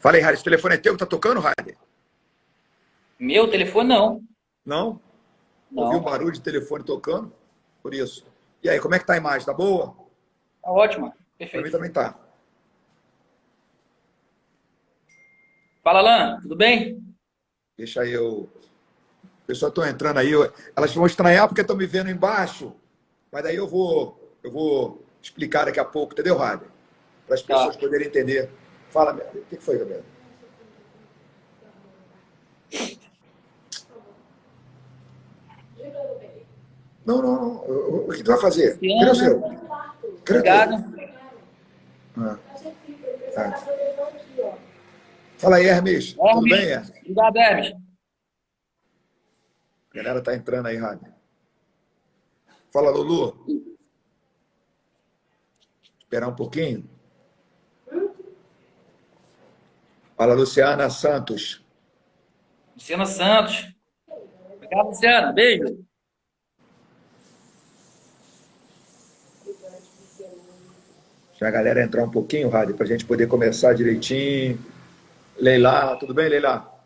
Fala aí, Rádio, esse telefone é teu que tá tocando, Rádio? Meu telefone não. Não? Ouvi um Não. barulho de telefone tocando, por isso. E aí, como é que tá a imagem? Tá boa? Tá ótima. Para mim Perfeito. também tá. Fala, Alan. Tudo bem? Deixa eu... As pessoas estão entrando aí, elas vão estranhar porque estão me vendo embaixo, mas daí eu vou explicar daqui a pouco, entendeu, Rádio? Para as Tá. pessoas poderem entender. Fala, o que foi, Gabriel? Não, não, não. O que tu vai fazer? Cadê o Luciana, seu? Cadê o obrigado. teu? Ah, tá. Fala aí, Hermes. Tudo bem, Hermes. Hermes? Obrigado, Hermes. A galera tá entrando aí, Rádio. Fala, Lulu. Esperar um pouquinho. Fala, Luciana Santos. Luciana Santos. Obrigado, Luciana. Beijo. Já a galera entrar um pouquinho, Rádio, para a gente poder começar direitinho. Leila, tudo bem, Leila?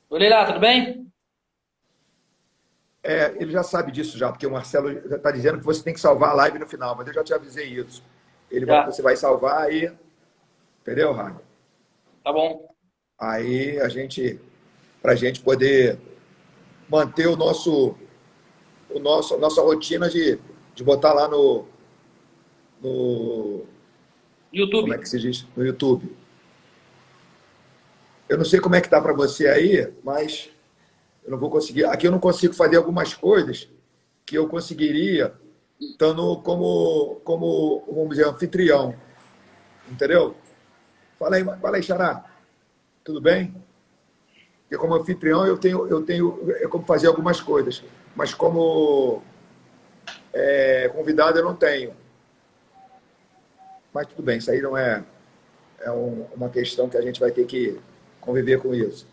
Oi, Leila, tudo bem? É, ele já sabe disso já, porque o Marcelo já está dizendo que você tem que salvar a live no final, mas eu já te avisei isso. Já. Você vai salvar aí, entendeu, Rádio? Tá bom. Aí para a gente poder manter a nossa rotina de botar lá no, como é YouTube. que se diz? No YouTube. Eu não sei como é que tá para você aí, mas eu não vou conseguir. Aqui eu não consigo fazer algumas coisas que eu conseguiria estando como vamos dizer, anfitrião. Entendeu? Fala aí, Xará. Tudo bem? Porque como anfitrião eu tenho como fazer algumas coisas, mas como convidado eu não tenho. Mas tudo bem, isso aí não uma questão que a gente vai ter que conviver com isso.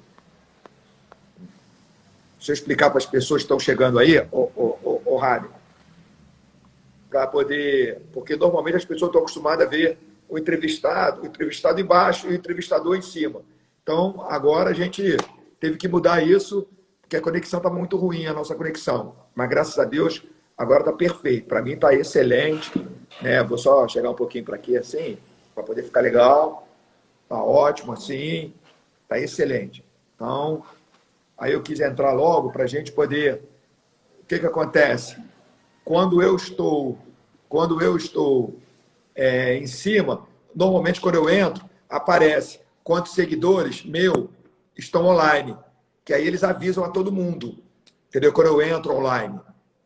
Deixa eu explicar para as pessoas que estão chegando aí, o Rádio, para poder. Porque normalmente as pessoas estão acostumadas a ver o entrevistado embaixo e o entrevistador em cima. Então, agora a gente teve que mudar isso, porque a conexão está muito ruim, a nossa conexão. Mas graças a Deus, agora está perfeito. Para mim está excelente. Né? Vou só chegar um pouquinho para aqui assim, para poder ficar legal. Está ótimo assim, está excelente. Então, aí eu quis entrar logo para a gente poder. O que acontece? Quando eu estou em cima, normalmente quando eu entro, aparece quantos seguidores estão online, que aí eles avisam a todo mundo, entendeu? Quando eu entro online,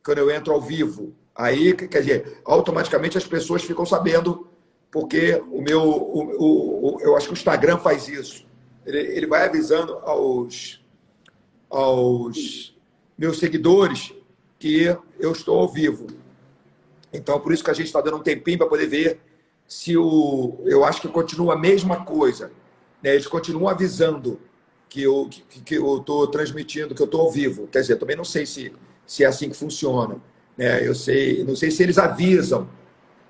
quando eu entro ao vivo, aí, quer dizer, automaticamente as pessoas ficam sabendo, porque eu acho que o Instagram faz isso. Ele vai avisando aos meus seguidores que eu estou ao vivo. Então, por isso que a gente está dando um tempinho para poder ver se eu acho que continua a mesma coisa. Né? Eles continuam avisando que eu estou transmitindo, que eu estou ao vivo. Quer dizer, também não sei se é assim que funciona. Né? Não sei se eles avisam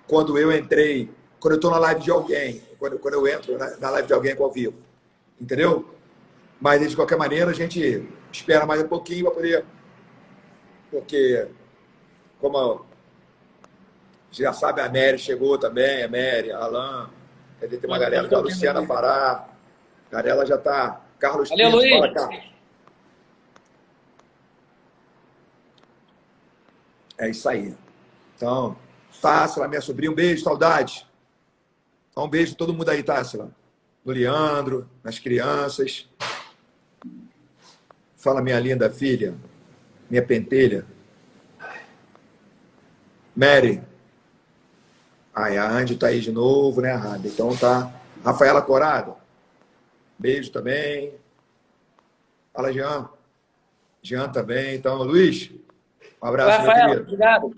quando eu entrei, quando eu estou na live de alguém, quando eu entro na live de alguém ao vivo. Entendeu? Mas, de qualquer maneira, a gente espera mais um pouquinho para poder... Porque, como já sabe, a Mary chegou também, a Mary, a Alan, tem uma galera, a Luciana Fará, a galera já está... Carlos Valeu, Pinto, Luiz. fala, Carlos. É isso aí. Então, Tássila, minha sobrinha, um beijo, saudade. Então, um beijo a todo mundo aí, Tássila. No Leandro, nas crianças. Fala, minha linda filha, minha pentelha. Mary. Aí a Andy tá aí de novo, né, Rádio? Então tá. Rafaela Corado. Beijo também. Fala, Jean. Jean também. Então, Luiz, um Oi, abraço, meu Rafael. querido. Obrigado.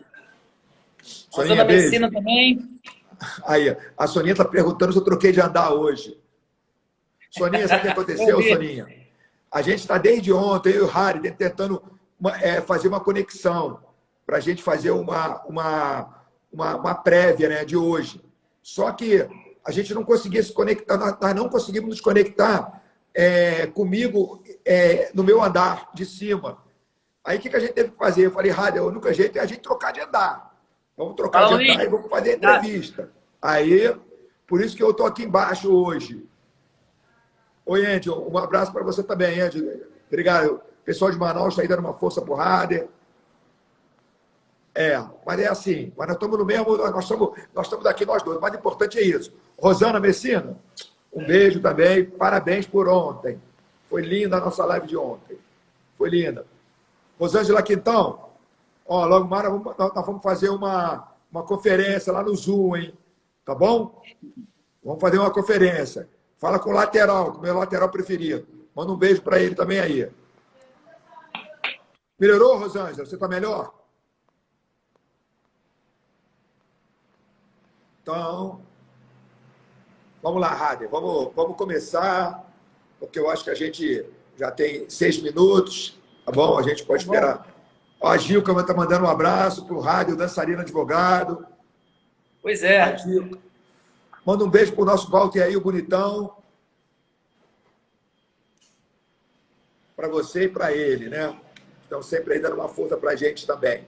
Soninha, Rosana beijo. Messina também. Aí, a Soninha tá perguntando se eu troquei de andar hoje. Soninha, sabe o que Eu aconteceu, vi. Soninha? A gente está desde ontem, eu e o Harry, tentando fazer uma conexão para a gente fazer uma prévia, né, de hoje. Só que a gente não conseguia se conectar, nós não conseguimos nos conectar comigo no meu andar de cima. Aí o que a gente teve que fazer? Eu falei, Rádio, o único jeito é a gente trocar de andar. Vamos trocar Fala, de Luiz. andar e vamos fazer a entrevista. Aí, por isso que eu estou aqui embaixo hoje. Oi, Andy, um abraço para você também, Andy. Obrigado. O pessoal de Manaus está aí dando uma força para o Rádio. Mas é assim, mas nós estamos no mesmo, nós estamos aqui nós dois. O mais importante é isso. Rosana Messina, um beijo também, parabéns por ontem. Foi linda a nossa live de ontem. Foi linda. Rosângela Quintão, logo mais nós vamos fazer uma conferência lá no Zoom, hein? Tá bom? Vamos fazer uma conferência. Fala com o lateral, com o meu lateral preferido. Manda um beijo para ele também aí. Melhorou, Rosângela? Você está melhor? Então, vamos lá, Rádio. Vamos começar, porque eu acho que a gente já tem 6 minutos, tá bom? A gente pode esperar. Ó, a Gilca está mandando um abraço para o Rádio, dançarino advogado. Pois é. Manda um beijo para o nosso Walter aí, o bonitão. Para você e para ele, né? Estão sempre aí dando uma força para a gente também.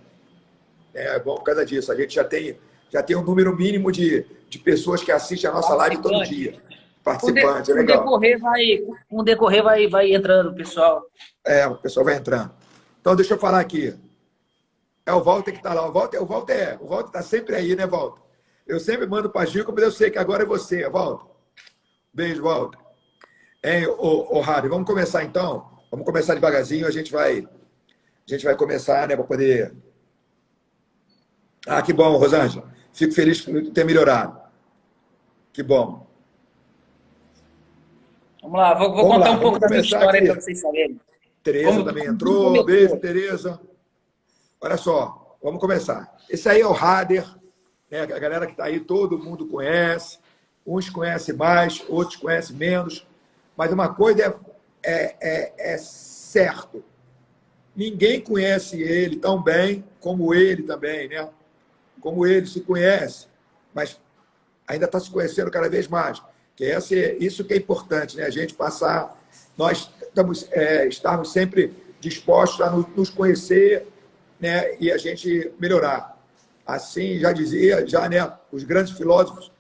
É bom por causa disso. A gente já tem um número mínimo de pessoas que assistem a nossa live todo dia. Participantes, é legal. Com o decorrer vai entrando o pessoal. O pessoal vai entrando. Então, deixa eu falar aqui. É o Walter que está lá. O Walter está sempre aí, né, Walter? Eu sempre mando para a Gilca, mas eu sei que agora é você, Walter. Beijo, Walter. Rádio, vamos começar então? Vamos começar devagarzinho, a gente vai começar, né, para poder... que bom, Rosângela. Fico feliz de ter melhorado. Que bom. Vamos lá, vou contar um pouco da minha história para vocês saberem. Tereza também entrou. Beijo, Tereza. Olha só, vamos começar. Esse aí é o Rader, né? A galera que está aí, todo mundo conhece. Uns conhecem mais, outros conhecem menos. Mas uma coisa é certo. Ninguém conhece ele tão bem como ele também, né? Como ele se conhece, mas ainda está se conhecendo cada vez mais. Que isso que é importante, né? A gente passar, nós estarmos sempre dispostos a nos conhecer, né? E a gente melhorar. Assim, já dizia, né? Os grandes filósofos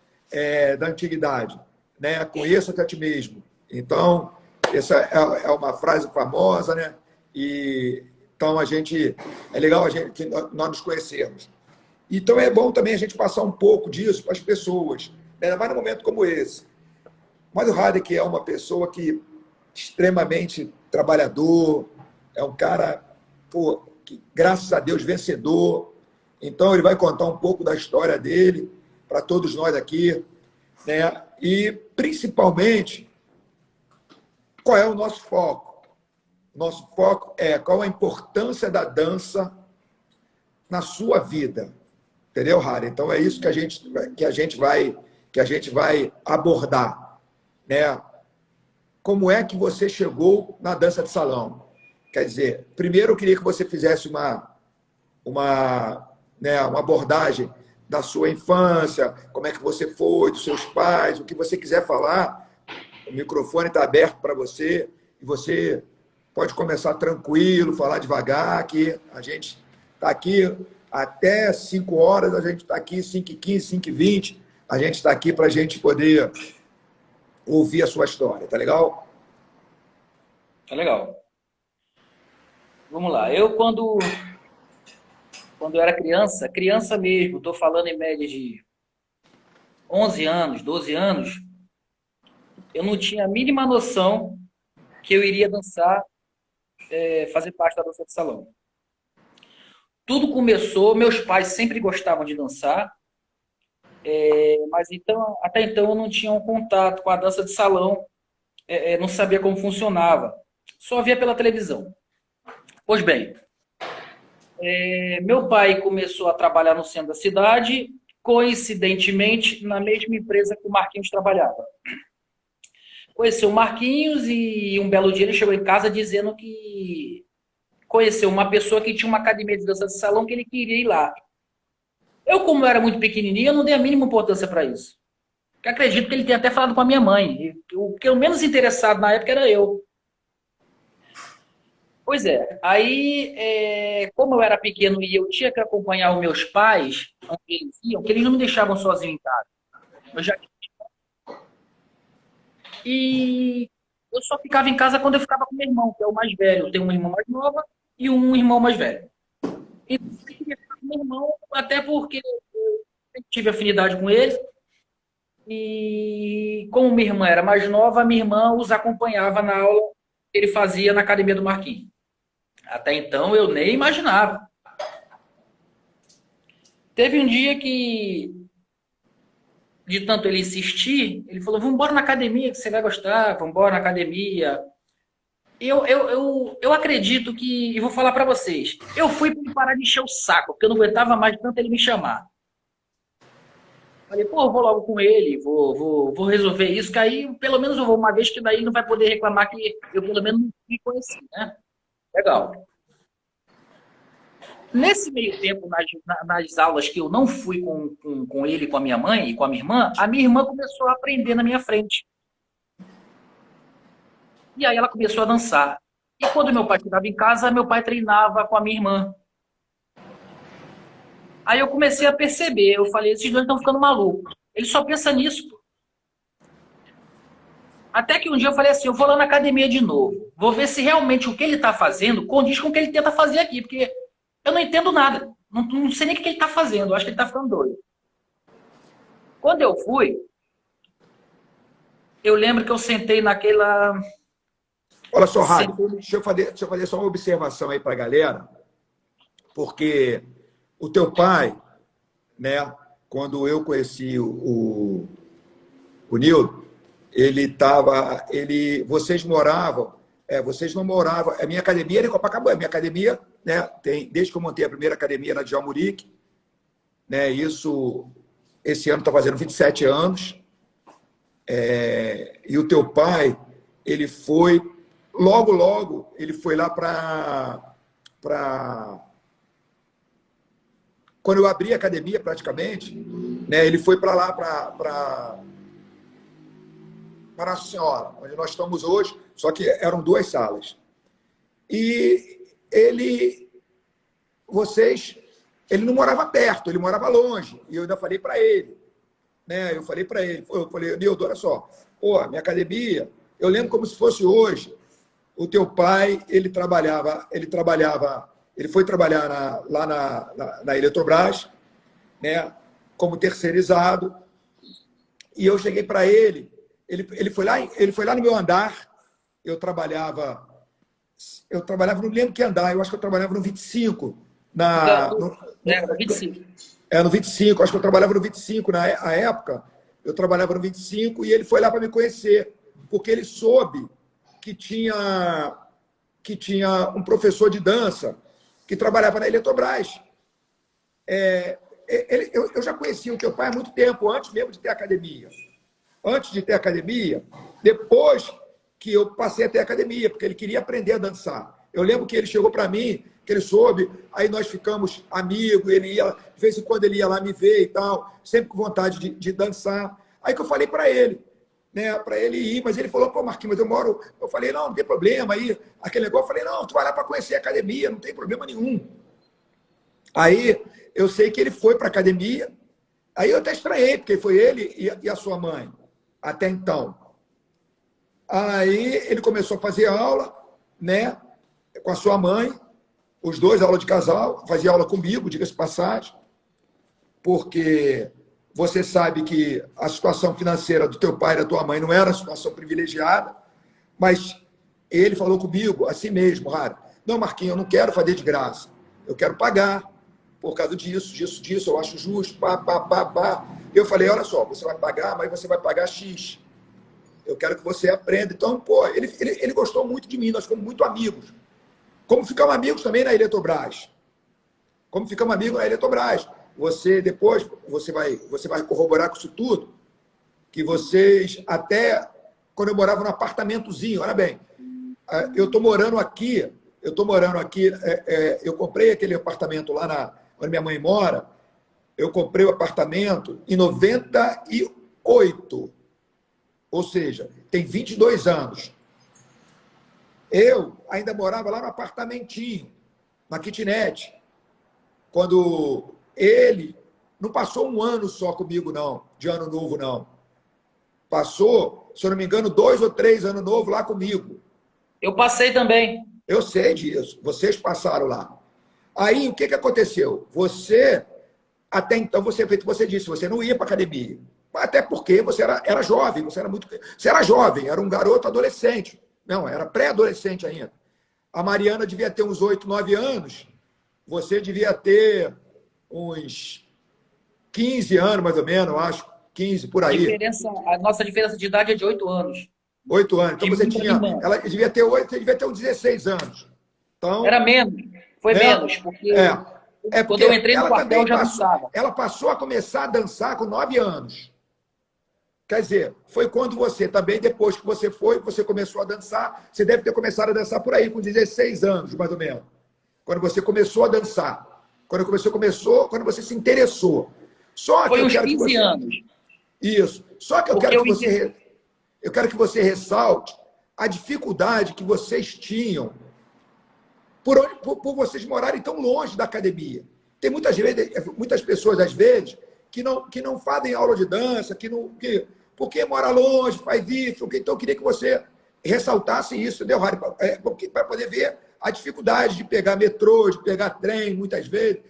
da antiguidade, né? Conheça-te a ti mesmo. Então, essa é uma frase famosa, né? Então, é legal que nós nos conhecermos. Então, é bom também a gente passar um pouco disso para as pessoas, ainda mais num momento como esse. Mas o Radek é uma pessoa extremamente trabalhador, é um cara, que, graças a Deus, vencedor. Então, ele vai contar um pouco da história dele para todos nós aqui, né? E, principalmente, qual é o nosso foco? Nosso foco é qual a importância da dança na sua vida. Entendeu, Rara? Então é isso que a gente vai abordar, né? Como é que você chegou na dança de salão? Quer dizer, primeiro eu queria que você fizesse uma abordagem da sua infância, como é que você foi, dos seus pais, o que você quiser falar. O microfone está aberto para você e você pode começar tranquilo, falar devagar, que a gente está aqui até 5 horas, a gente está aqui 5h15, 5h20, a gente está aqui para a gente poder ouvir a sua história, tá legal? Tá legal. Vamos lá. Eu, quando eu era criança mesmo, estou falando em média de 11 anos, 12 anos, eu não tinha a mínima noção que eu iria dançar, fazer parte da dança de salão. Tudo começou, meus pais sempre gostavam de dançar, mas até então eu não tinha um contato com a dança de salão, não sabia como funcionava, só via pela televisão. Pois bem, meu pai começou a trabalhar no centro da cidade, coincidentemente na mesma empresa que o Marquinhos trabalhava. Conheceu o Marquinhos e um belo dia ele chegou em casa dizendo que conheceu uma pessoa que tinha uma academia de dança de salão que ele queria ir lá. Eu, como era muito pequenininho, eu não dei a mínima importância para isso. Que acredito que ele tenha até falado com a minha mãe. E o que eu menos interessado na época era eu. Pois é. Aí, como eu era pequeno e eu tinha que acompanhar os meus pais, onde eles iam, que eles não me deixavam sozinho em casa. Eu já... E eu só ficava em casa quando eu ficava com meu irmão, que é o mais velho. Eu tenho uma irmã mais nova e um irmão mais velho. E eu queria ficar com meu irmão, até porque eu sempre tive afinidade com ele. E como minha irmã era mais nova, minha irmã os acompanhava na aula que ele fazia na academia do Marquinhos. Até então eu nem imaginava. Teve um dia que, de tanto ele insistir, ele falou: vamos embora na academia, que você vai gostar, vamos embora na academia. Eu acredito que, e vou falar para vocês, eu fui para ele parar de encher o saco, porque eu não aguentava mais tanto ele me chamar. Falei, pô, eu vou logo com ele, vou resolver isso, que aí pelo menos eu vou uma vez, que daí não vai poder reclamar que eu pelo menos não me conheci, né? Legal. Nesse meio tempo, nas aulas que eu não fui com ele, com a minha mãe e com a minha irmã começou a aprender na minha frente. E aí ela começou a dançar. E quando meu pai estava em casa, meu pai treinava com a minha irmã. Aí eu comecei a perceber, eu falei, esses dois estão ficando malucos. Ele só pensa nisso. Até que um dia eu falei assim, eu vou lá na academia de novo. Vou ver se realmente o que ele está fazendo condiz com o que ele tenta fazer aqui. Porque eu não entendo nada. Não sei nem o que ele está fazendo. Eu acho que ele está ficando doido. Quando eu fui, eu lembro que eu sentei naquela... Olha só, Rádio, deixa eu fazer só uma observação aí para a galera, porque o teu pai, né, quando eu conheci o Nildo, vocês moravam, vocês não moravam, a minha academia era em Copacabana, minha academia, né, desde que eu montei a primeira academia na Djalmurique, né, esse ano está fazendo 27 anos, e o teu pai, ele foi, logo, ele foi lá quando eu abri a academia, praticamente, né, ele foi para lá, para Nossa Senhora, onde nós estamos hoje, só que eram 2 salas. E ele não morava perto, ele morava longe, e eu ainda falei para ele, né, eu falei, Nildo, olha só, pô, minha academia, eu lembro como se fosse hoje, o teu pai, ele foi trabalhar lá na Eletrobras, né, como terceirizado, e eu cheguei para ele foi lá no meu andar, eu trabalhava, não lembro que andar, eu acho que eu trabalhava no 25, no 25. No 25, acho que eu trabalhava no 25 na época, eu trabalhava no 25 e ele foi lá para me conhecer, porque ele soube que tinha um professor de dança que trabalhava na Eletrobras. Eu já conhecia o teu pai há muito tempo, antes mesmo de ter academia. Antes de ter academia, depois que eu passei a ter academia, porque ele queria aprender a dançar. Eu lembro que ele chegou para mim, que ele soube, aí nós ficamos amigos, de vez em quando ele ia lá me ver e tal, sempre com vontade de dançar. Aí que eu falei para ele, né, para ele ir, mas ele falou, pô, Marquinhos, mas eu falei, não tem problema, aí, aquele negócio, eu falei, não, tu vai lá para conhecer a academia, não tem problema nenhum. Aí, eu sei que ele foi para a academia, aí eu até estranhei, porque foi ele e a sua mãe, até então. Aí, ele começou a fazer aula, né, com a sua mãe, os dois, aula de casal, fazia aula comigo, diga-se de passagem, porque... Você sabe que a situação financeira do teu pai e da tua mãe não era uma situação privilegiada, mas ele falou comigo assim mesmo, Rara. Não, Marquinhos, eu não quero fazer de graça. Eu quero pagar por causa disso, eu acho justo, pá. Eu falei, olha só, você vai pagar, mas você vai pagar X. Eu quero que você aprenda. Então, pô, ele gostou muito de mim, nós fomos muito amigos. Como ficamos amigos também na Eletrobras. Depois, você vai corroborar com isso tudo, que vocês, até quando eu morava num apartamentozinho, olha bem, eu estou morando aqui, eu comprei aquele apartamento lá onde minha mãe mora, eu comprei o apartamento em 98, 98, ou seja, tem 22 anos. Eu ainda morava lá no apartamentinho, na kitnet, quando ele não passou um ano só comigo, não, de ano novo, não. Passou, se eu não me engano, 2 ou 3 anos novo lá comigo. Eu passei também. Eu sei disso, vocês passaram lá. Aí, o que aconteceu? Você, até então, você disse, você não ia para academia. Até porque você era jovem, você era jovem, era um garoto adolescente. Não, era pré-adolescente ainda. A Mariana devia ter uns 8, 9 anos, você devia ter uns 15 anos, mais ou menos, eu acho. 15, por aí. A nossa diferença de idade é de 8 anos. 8 anos. Então você tinha. Ela devia ter 8, você devia ter uns 16 anos. Então, era menos. Foi menos, porque, quando eu entrei no quartel já dançava. Ela passou a começar a dançar com 9 anos. Quer dizer, foi quando você também, depois que você começou a dançar, você deve ter começado a dançar por aí, com 16 anos, mais ou menos. Quando você começou a dançar. Quando você se interessou. Só que foi eu uns quero 15 que você... anos. Isso. Só que eu quero que você ressalte a dificuldade que vocês tinham por vocês morarem tão longe da academia. Tem muitas pessoas, às vezes, que não fazem aula de dança, porque mora longe, faz isso. Então, eu queria que você ressaltasse isso, entendeu, Rari? Para poder ver a dificuldade de pegar metrô, de pegar trem, muitas vezes,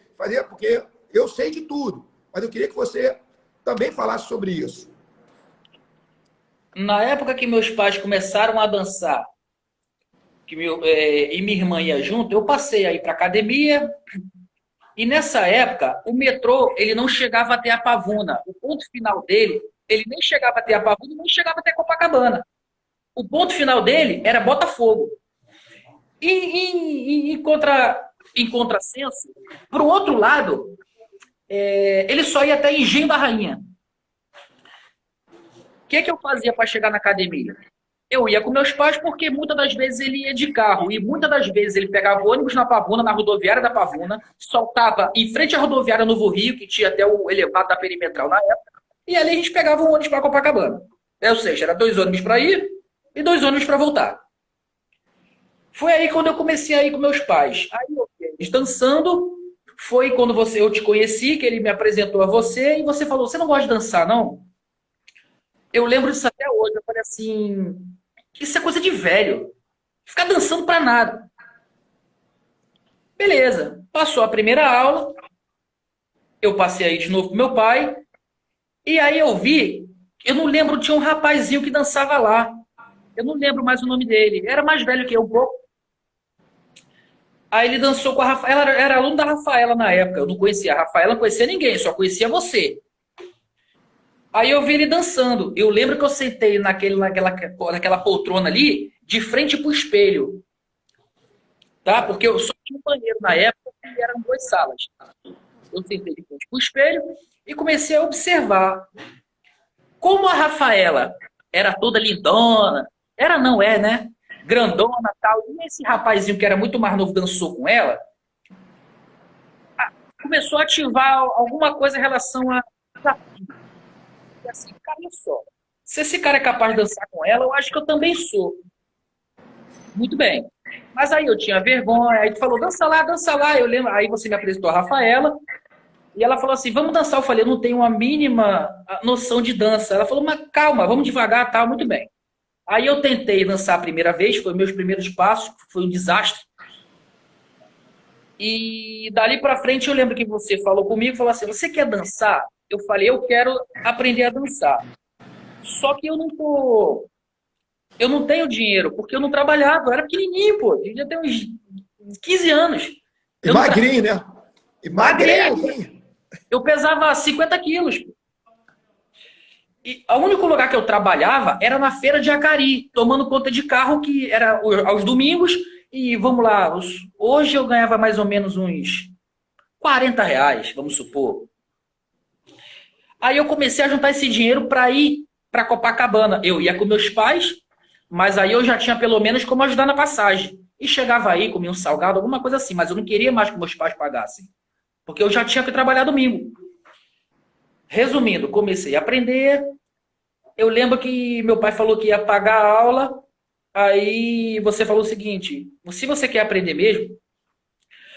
porque eu sei de tudo, mas eu queria que você também falasse sobre isso. Na época que meus pais começaram a dançar, e minha irmã ia junto, eu passei aí para academia, e nessa época, o metrô, ele não chegava até a Pavuna. O ponto final dele, ele nem chegava até a Pavuna, nem chegava até Copacabana. O ponto final dele era Botafogo. E em contrassenso, para o outro lado, ele só ia até Engenho da Rainha. O que eu fazia para chegar na academia? Eu ia com meus pais porque muitas das vezes ele ia de carro e muitas das vezes ele pegava o ônibus na Pavuna, na rodoviária da Pavuna, soltava em frente à rodoviária Novo Rio, que tinha até o elevado da perimetral na época, e ali a gente pegava o ônibus para Copacabana. Ou seja, era 2 ônibus para ir e 2 ônibus para voltar. Foi aí quando eu comecei a ir com meus pais. Aí eu fiz dançando, foi quando eu te conheci, que ele me apresentou a você, e você falou, você não gosta de dançar, não? Eu lembro disso até hoje, eu falei assim, isso é coisa de velho, ficar dançando pra nada. Beleza, passou a primeira aula, eu passei aí de novo com meu pai, e aí eu não lembro, tinha um rapazinho que dançava lá, eu não lembro mais o nome dele, era mais velho que eu um pouco. Aí ele dançou com a Rafaela, era aluno da Rafaela na época, eu não conhecia a Rafaela, não conhecia ninguém, só conhecia você. Aí eu vi ele dançando. Eu lembro que eu sentei naquela poltrona ali, de frente pro espelho. Tá? Porque eu só tinha um banheiro na época e eram 2 salas. Eu sentei de frente pro espelho e comecei a observar. Como a Rafaela era toda lindona, não é, né? Grandona e tal. E esse rapazinho que era muito mais novo dançou com ela, começou a ativar alguma coisa em relação a... assim, cara, olha só, se esse cara é capaz de dançar com ela, eu acho que eu também sou. Muito bem. Mas aí eu tinha vergonha, aí tu falou, dança lá, eu lembro. Aí você me apresentou a Rafaela, e ela falou assim, vamos dançar. Eu falei, eu não tenho uma mínima noção de dança. Ela falou, mas calma, vamos devagar, tal, muito bem. Aí eu tentei dançar a primeira vez, foi meus primeiros passos, foi um desastre. E dali pra frente eu lembro que você falou comigo, falou assim, você quer dançar? Eu falei, eu quero aprender a dançar. Só que eu não tenho dinheiro, porque eu não trabalhava, eu era pequenininho, pô, devia ter uns 15 anos. E magrinho, né? E magrinho. Eu pesava 50 quilos. E o único lugar que eu trabalhava era na feira de Acari, tomando conta de carro, que era aos domingos, e vamos lá, hoje eu ganhava mais ou menos uns R$ 40, vamos supor. Aí eu comecei a juntar esse dinheiro para ir para Copacabana. Eu ia com meus pais, mas aí eu já tinha pelo menos como ajudar na passagem. E chegava aí, comia um salgado, alguma coisa assim, mas eu não queria mais que meus pais pagassem, porque eu já tinha que trabalhar domingo. Resumindo, comecei a aprender, eu lembro que meu pai falou que ia pagar a aula, aí você falou o seguinte, se você quer aprender mesmo,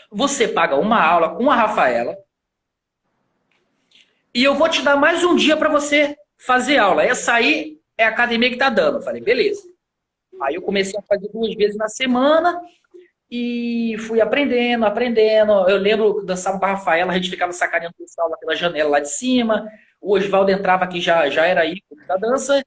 você paga uma aula com a Rafaela e eu vou te dar mais um dia para você fazer aula. Essa aí é a academia que tá dando. Eu falei, beleza. Aí eu comecei a fazer 2 vezes na semana e fui aprendendo, aprendendo. Eu lembro que dançava com a Rafaela, a gente ficava sacaneando o pessoal lá pela janela lá de cima. O Oswaldo entrava aqui, já era ícone da dança.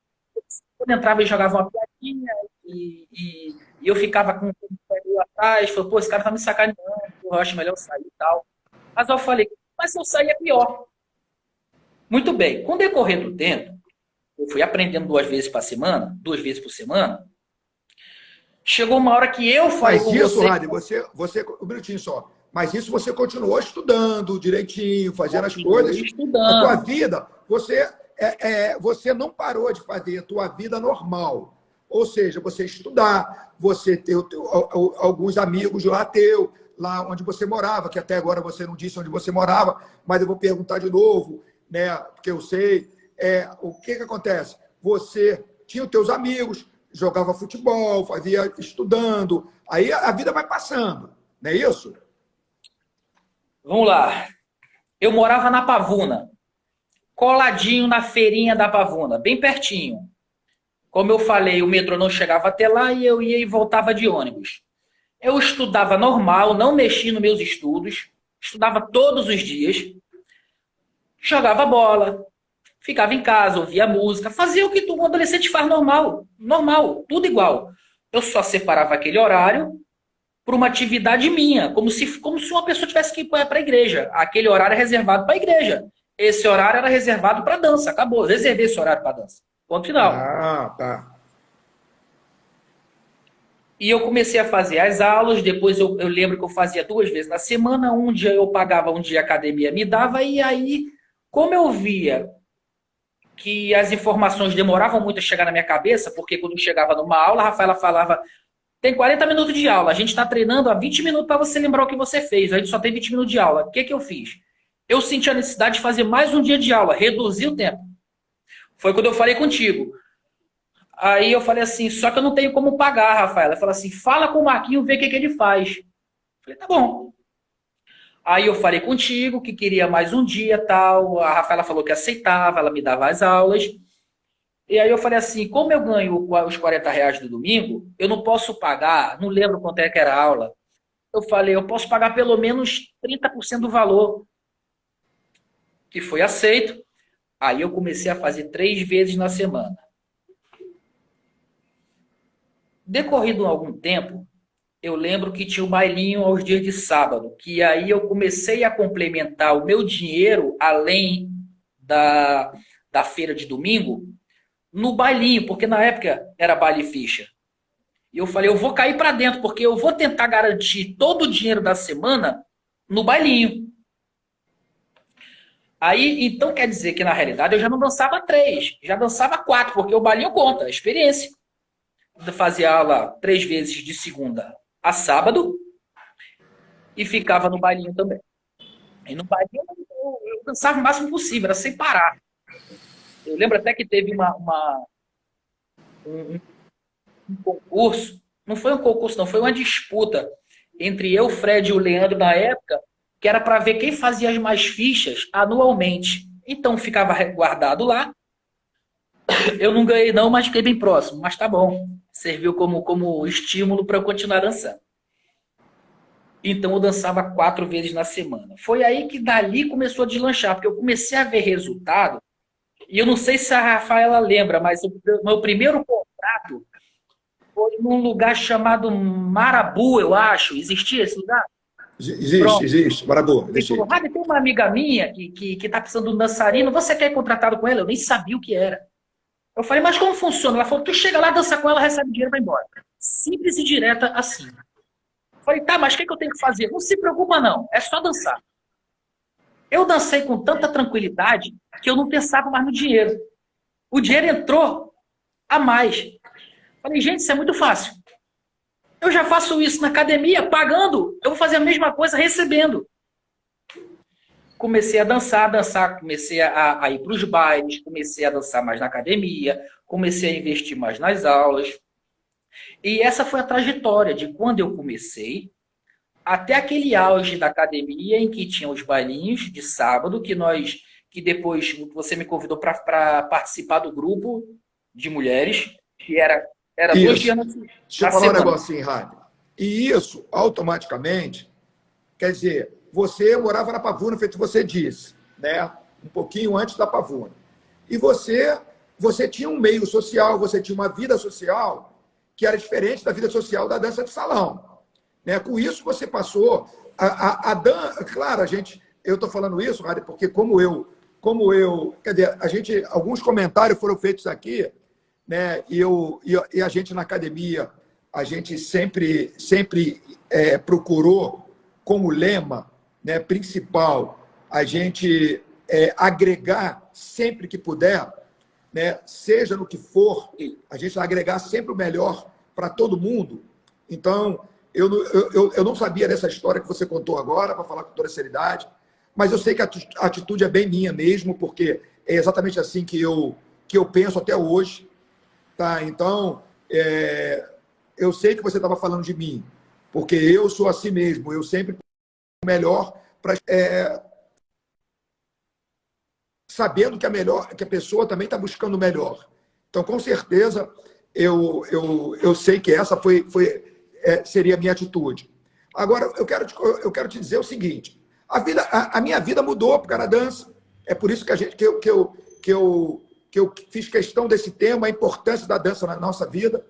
Quando entrava, ele jogava uma piadinha e eu ficava com o pé atrás. Falei, pô, esse cara tá me sacaneando, eu acho melhor eu sair e tal. Mas eu falei, mas se eu sair é pior. Muito bem. Com o decorrer do tempo, eu fui aprendendo 2 vezes por semana, 2 vezes por semana. Chegou uma hora que eu falei Mas com isso, você... Rani, um minutinho só. Mas isso você continuou estudando direitinho, fazendo as coisas. A tua Estudando. vida, você não parou de fazer a tua vida normal. Ou seja, você estudar, você ter alguns amigos lá onde você morava, que até agora você não disse onde você morava, mas eu vou perguntar de novo, né? Porque eu sei. O que acontece? Você tinha os teus amigos, jogava futebol, fazia estudando, aí a vida vai passando, não é isso? Vamos lá. Eu morava na Pavuna, coladinho na feirinha da Pavuna, bem pertinho. Como eu falei, o metrô não chegava até lá e eu ia e voltava de ônibus. Eu estudava normal, não mexia nos meus estudos, estudava todos os dias, jogava bola, ficava em casa, ouvia música, fazia o que um adolescente faz normal, normal, tudo igual. Eu só separava aquele horário para uma atividade minha, como se uma pessoa tivesse que ir para a igreja. Aquele horário é reservado para a igreja. Esse horário era reservado para dança. Acabou, reservei esse horário para dança. Ponto final. Ah, tá. E eu comecei a fazer as aulas, depois eu lembro que eu fazia 2 vezes na semana, um dia eu pagava, um dia a academia me dava, e aí, como eu via que as informações demoravam muito a chegar na minha cabeça, porque quando eu chegava numa aula, a Rafaela falava, tem 40 minutos de aula, a gente está treinando há 20 minutos para você lembrar o que você fez, a gente só tem 20 minutos de aula. O que eu fiz? Eu senti a necessidade de fazer mais um dia de aula, reduzir o tempo. Foi quando eu falei contigo. Aí eu falei assim, só que eu não tenho como pagar, Rafaela. Ela falou assim, fala com o Marquinho, vê o que ele faz. Eu falei, tá bom. Aí eu falei contigo que queria mais um dia, tal. A Rafaela falou que aceitava, ela me dava as aulas. E aí eu falei assim, como eu ganho os 40 reais do domingo, eu não posso pagar, não lembro quanto é que era a aula. Eu falei, eu posso pagar pelo menos 30% do valor. Que foi aceito. Aí eu comecei a fazer 3 vezes na semana. Decorrido algum tempo, eu lembro que tinha o bailinho aos dias de sábado, que aí eu comecei a complementar o meu dinheiro, além da feira de domingo, no bailinho, porque na época era baile ficha. E eu falei, eu vou cair para dentro, porque eu vou tentar garantir todo o dinheiro da semana no bailinho. Aí, então quer dizer que na realidade eu já não dançava 3, já dançava 4, porque o bailinho conta, a experiência. Fazia aula 3 vezes de segunda a sábado e ficava no bailinho também. E no bailinho eu dançava o máximo possível, era sem parar. Eu lembro até que teve um concurso, não foi um concurso não, foi uma disputa entre eu, o Fred e o Leandro na época, que era para ver quem fazia as mais fichas anualmente. Então ficava guardado lá. Eu não ganhei não, mas fiquei bem próximo. Mas tá bom. Serviu como estímulo para eu continuar dançando. Então eu dançava 4 vezes na semana. Foi aí que dali começou a deslanchar, porque eu comecei a ver resultado. E eu não sei se a Rafaela lembra, mas o meu primeiro contrato foi num lugar chamado Marabu, eu acho. Existia esse lugar? Existe. Marabu, Ele falou, Rádio, tem uma amiga minha que tá precisando de um dançarino, você quer ir contratado com ela? Eu nem sabia o que era. Eu falei, mas como funciona? Ela falou, tu chega lá, dança com ela, recebe dinheiro e vai embora. Simples e direta assim. Eu falei, tá, mas o que eu tenho que fazer? Não se preocupa não, é só dançar. Eu dancei com tanta tranquilidade que eu não pensava mais no dinheiro. O dinheiro entrou a mais. Eu falei, gente, isso é muito fácil. Eu já faço isso na academia, pagando. Eu vou fazer a mesma coisa recebendo. comecei a dançar, comecei a ir para os bailes, comecei a dançar mais na academia, comecei a investir mais nas aulas. E essa foi a trajetória de quando eu comecei até aquele auge da academia em que tinha os bailinhos de sábado, que depois você me convidou para participar do grupo de mulheres, que era 2 dias Deixa eu na falar um semana. negocinho, Rádio. E isso, automaticamente, quer dizer, você morava na Pavuna, feito você disse, né? Um pouquinho antes da Pavuna. E você tinha um meio social, você tinha uma vida social que era diferente da vida social da dança de salão. Né? Com isso, você passou a dança. Claro, eu estou falando isso, Rádio, porque quer dizer, alguns comentários foram feitos aqui, né? E a gente na academia, a gente sempre procurou como lema, né, principal, a gente agregar sempre que puder, né, seja no que for, a gente agregar sempre o melhor para todo mundo. Então, eu não sabia dessa história que você contou agora, para falar com toda seriedade, mas eu sei que a atitude é bem minha mesmo, porque é exatamente assim que eu penso até hoje. Tá? Então, eu sei que você estava falando de mim, porque eu sou assim mesmo, eu sempre o melhor, sabendo que a pessoa também está buscando o melhor. Então, com certeza, eu sei que essa seria a minha atitude. Agora, eu quero te dizer o seguinte: a minha vida mudou por causa da dança. É por isso que eu fiz questão desse tema, a importância da dança na nossa vida.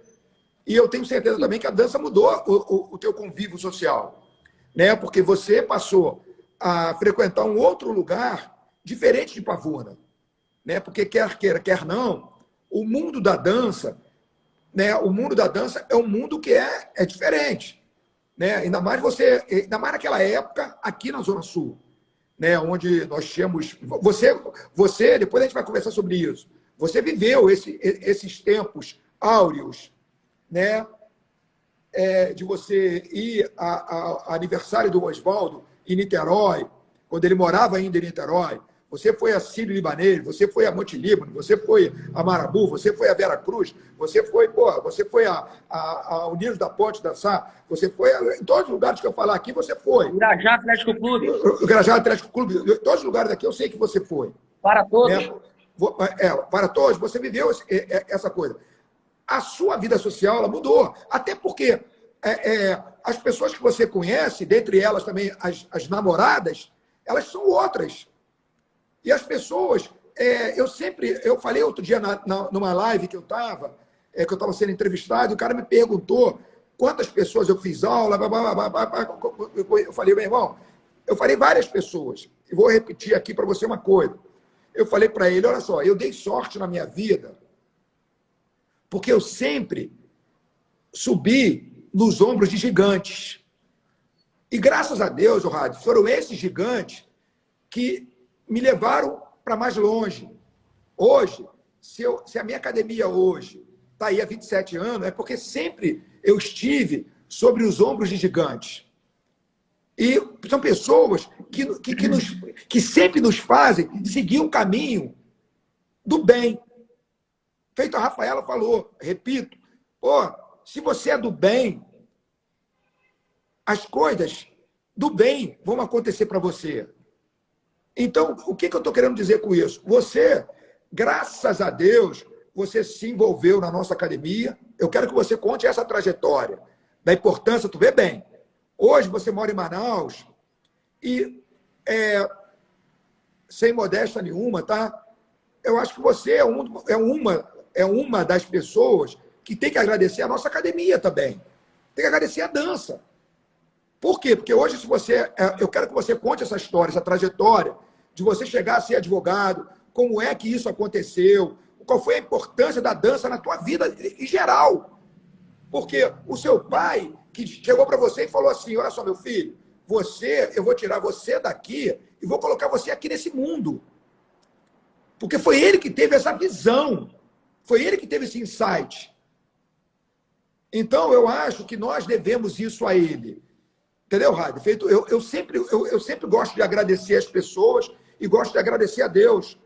E eu tenho certeza também que a dança mudou o teu convívio social, né? Porque você passou a frequentar um outro lugar diferente de Pavuna, né? Porque quer queira, quer não, o mundo da dança, né? O mundo da dança é um mundo que é diferente, né? Ainda mais naquela época aqui na Zona Sul, né? Onde nós tínhamos você depois a gente vai conversar sobre isso. Você viveu esses tempos áureos, né? De você ir ao aniversário do Oswaldo em Niterói, quando ele morava ainda em Niterói. Você foi a Sírio-Libanês, você foi a Monte Líbano, você foi a Marabu, você foi a Vera Cruz, você foi a Unidos da Ponte dançar, você foi em todos os lugares que eu falar aqui, você foi. Irajá Atlético Clube. O Irajá Atlético Clube, todos os lugares aqui eu sei que você foi. Para todos. Né? Para todos, você viveu essa coisa. A sua vida social ela mudou. Até porque as pessoas que você conhece, dentre elas também as namoradas, elas são outras. E as pessoas, eu falei outro dia numa live que eu estava sendo entrevistado, e o cara me perguntou quantas pessoas eu fiz aula, eu falei, meu irmão, eu falei várias pessoas, e vou repetir aqui para você uma coisa. Eu falei para ele, olha só, eu dei sorte na minha vida, porque eu sempre subi nos ombros de gigantes. E graças a Deus, Rádio, foram esses gigantes que me levaram para mais longe. Hoje, se a minha academia hoje está aí há 27 anos, é porque sempre eu estive sobre os ombros de gigantes. E são pessoas que sempre nos fazem seguir um caminho do bem. Feito a Rafaela falou, repito, se você é do bem, as coisas do bem vão acontecer para você. Então, o que eu estou querendo dizer com isso? Você, graças a Deus, você se envolveu na nossa academia. Eu quero que você conte essa trajetória, da importância, tu vê bem. Hoje você mora em Manaus e, sem modéstia nenhuma, tá? Eu acho que você é uma das pessoas que tem que agradecer a nossa academia também. Tem que agradecer a dança. Por quê? Porque hoje, eu quero que você conte essa história, essa trajetória, de você chegar a ser advogado, como é que isso aconteceu, qual foi a importância da dança na tua vida em geral. Porque o seu pai, que chegou para você e falou assim, olha só, meu filho, eu vou tirar você daqui e vou colocar você aqui nesse mundo. Porque foi ele que teve essa visão, foi ele que teve esse insight. Então, eu acho que nós devemos isso a ele. Entendeu, Rádio? Feito, eu sempre gosto de agradecer as pessoas e gosto de agradecer a Deus.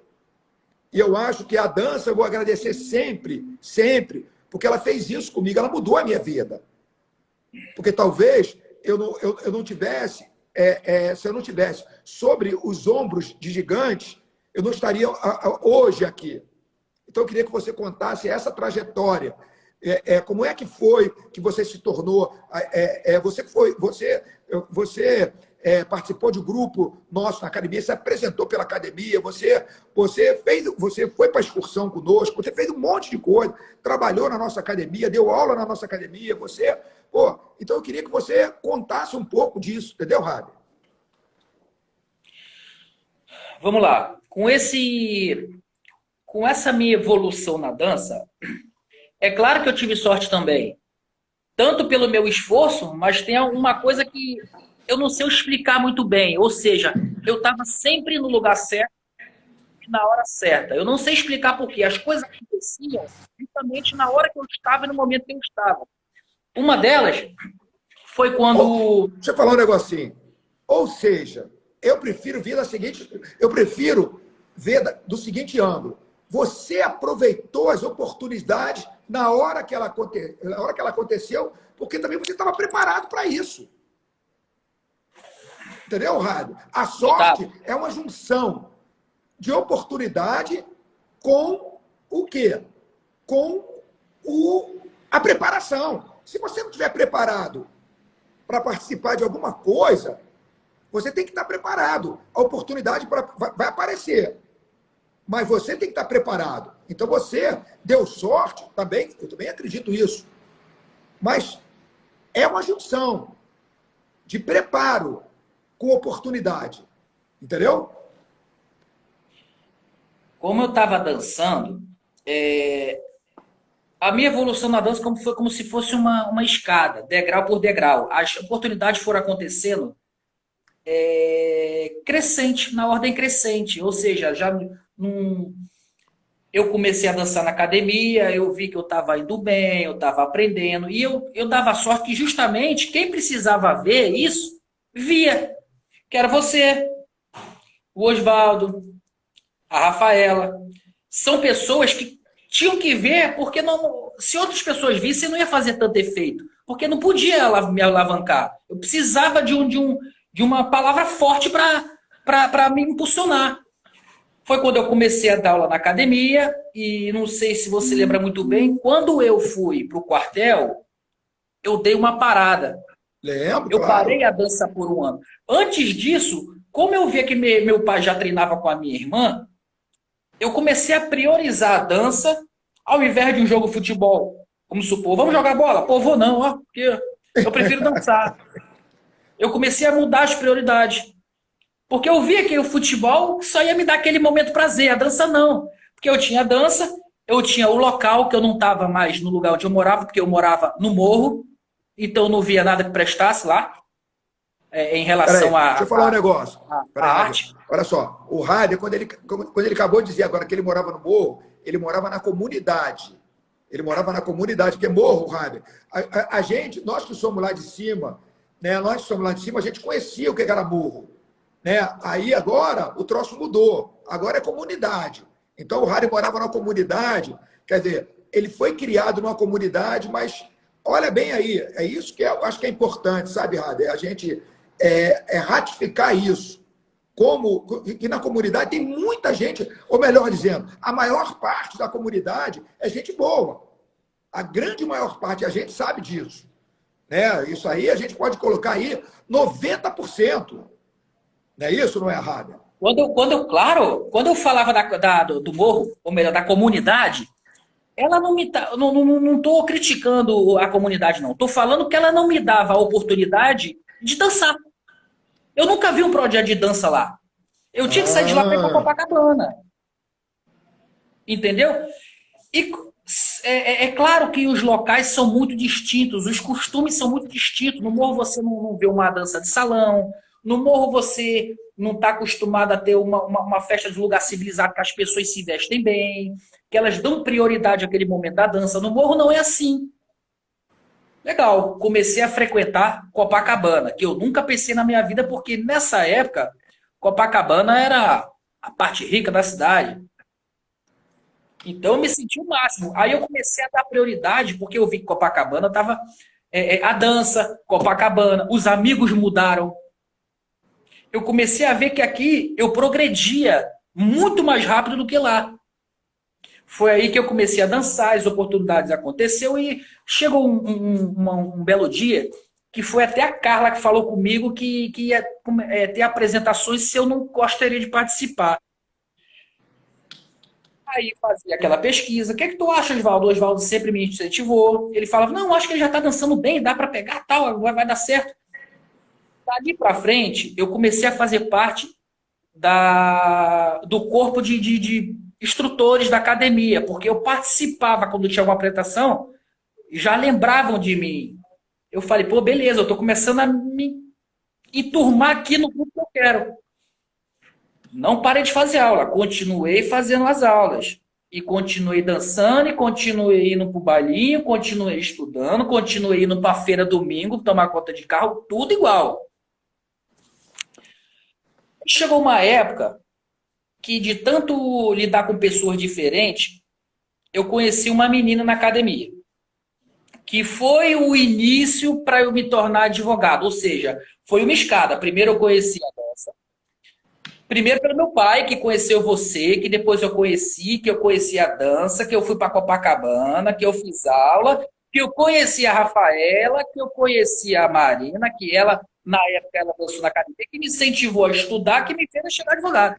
E eu acho que a dança eu vou agradecer sempre, sempre, porque ela fez isso comigo, ela mudou a minha vida. Porque talvez eu não tivesse, se eu não tivesse sobre os ombros de gigantes, eu não estaria hoje aqui. Então, eu queria que você contasse essa trajetória. Como é que foi que você se tornou... Você participou de um grupo nosso na academia, se apresentou pela academia, você foi para a excursão conosco, você fez um monte de coisa, trabalhou na nossa academia, deu aula na nossa academia, então eu queria que você contasse um pouco disso, entendeu, Rabi? Vamos lá. Com essa minha evolução na dança, é claro que eu tive sorte também. Tanto pelo meu esforço, mas tem uma coisa que eu não sei explicar muito bem. Ou seja, eu estava sempre no lugar certo e na hora certa. Eu não sei explicar por quê. As coisas aconteciam justamente na hora que eu estava e no momento que eu estava. Uma delas foi quando... Deixa eu falar um negocinho. Ou seja, eu prefiro ver do seguinte ângulo. Você aproveitou as oportunidades na hora que ela aconteceu, porque também você estava preparado para isso. Entendeu, Rádio? A sorte é uma junção de oportunidade com o quê? Com a preparação. Se você não estiver preparado para participar de alguma coisa, você tem que estar preparado. A oportunidade vai aparecer. Mas você tem que estar preparado. Então você deu sorte, também, eu também acredito nisso. Mas é uma junção de preparo com oportunidade. Entendeu? Como eu estava dançando, a minha evolução na dança foi como se fosse uma escada, degrau por degrau. As oportunidades foram acontecendo crescente, na ordem crescente. Ou seja, eu comecei a dançar na academia, eu vi que eu estava indo bem, eu estava aprendendo, e eu dava sorte que justamente quem precisava ver isso, via. Que era você, o Osvaldo, a Rafaela. São pessoas que tinham que ver, porque se outras pessoas vissem, não ia fazer tanto efeito. Porque não podia me alavancar. Eu precisava de uma palavra forte para me impulsionar. Foi quando eu comecei a dar aula na academia, e não sei se você lembra muito bem, quando eu fui para o quartel, eu dei uma parada. Lembro, Eu claro. parei a dança por um ano. Antes disso, como eu via que meu pai já treinava com a minha irmã, eu comecei a priorizar a dança ao invés de um jogo de futebol. Vamos supor, vamos jogar bola? Pô, vou não, ó, porque eu prefiro dançar. Eu comecei a mudar as prioridades. Porque eu via que o futebol só ia me dar aquele momento prazer, a dança não. Porque eu tinha dança, eu tinha o local, que eu não estava mais no lugar onde eu morava, porque eu morava no morro, então eu não via nada que prestasse lá, em relação Deixa eu falar um negócio. A arte. Olha só, o Rádio, quando ele acabou de dizer agora que ele morava no morro, ele morava na comunidade. Ele morava na comunidade, porque é morro, Rádio. A gente, nós que somos lá de cima, né, a gente conhecia o que era morro. Né? Aí agora o troço mudou. Agora é comunidade. Então o Rádio morava na comunidade, quer dizer, ele foi criado numa comunidade, mas olha bem aí, é isso que eu acho que é importante, sabe, Rádio? A gente ratificar isso. Como que na comunidade tem muita gente, ou melhor dizendo, a maior parte da comunidade é gente boa. A grande maior parte, a gente sabe disso. Né? Isso aí a gente pode colocar aí 90%. Não é isso, não é, Rádio? Quando eu falava do morro, ou melhor, da comunidade, ela não me não estou criticando a comunidade, não. Estou falando que ela não me dava a oportunidade de dançar. Eu nunca vi um projeto de dança lá. Eu tinha que sair de lá para ir para Copacabana. Entendeu? E é claro que os locais são muito distintos, os costumes são muito distintos. No morro você não vê uma dança de salão, no morro você não está acostumado a ter uma festa de lugar civilizado, que as pessoas se vestem bem, que elas dão prioridade àquele momento da dança. No morro não é assim. Legal, comecei a frequentar Copacabana, que eu nunca pensei na minha vida, porque nessa época, Copacabana era a parte rica da cidade. Então eu me senti o máximo. Aí eu comecei a dar prioridade, porque eu vi que Copacabana estava a dança, Copacabana, os amigos mudaram. Eu comecei a ver que aqui eu progredia muito mais rápido do que lá. Foi aí que eu comecei a dançar, as oportunidades aconteceu e chegou um belo dia que foi até a Carla que falou comigo que ia ter apresentações se eu não gostaria de participar. Aí fazia aquela pesquisa. O que é que tu acha, Oswaldo? O Oswaldo sempre me incentivou. Ele falava, não, acho que ele já está dançando bem, dá para pegar, tal, vai dar certo. Dali para frente, eu comecei a fazer parte do corpo de instrutores da academia, porque eu participava quando tinha uma apresentação, já lembravam de mim. Eu falei, pô, beleza, eu estou começando a me enturmar aqui no grupo que eu quero. Não parei de fazer aula, continuei fazendo as aulas. E continuei dançando, e continuei indo pro bailinho, continuei estudando, continuei indo pra feira domingo, tomar conta de carro, tudo igual. Chegou uma época que, de tanto lidar com pessoas diferentes, eu conheci uma menina na academia, que foi o início para eu me tornar advogado. Ou seja, foi uma escada. Primeiro eu conheci a dança. Primeiro pelo meu pai, que conheceu você, que depois eu conheci, que eu conheci a dança, que eu fui para Copacabana, que eu fiz aula, que eu conheci a Rafaela, que eu conheci a Marina, que ela, na época, ela dançou na academia, que me incentivou a estudar, que me fez chegar advogado.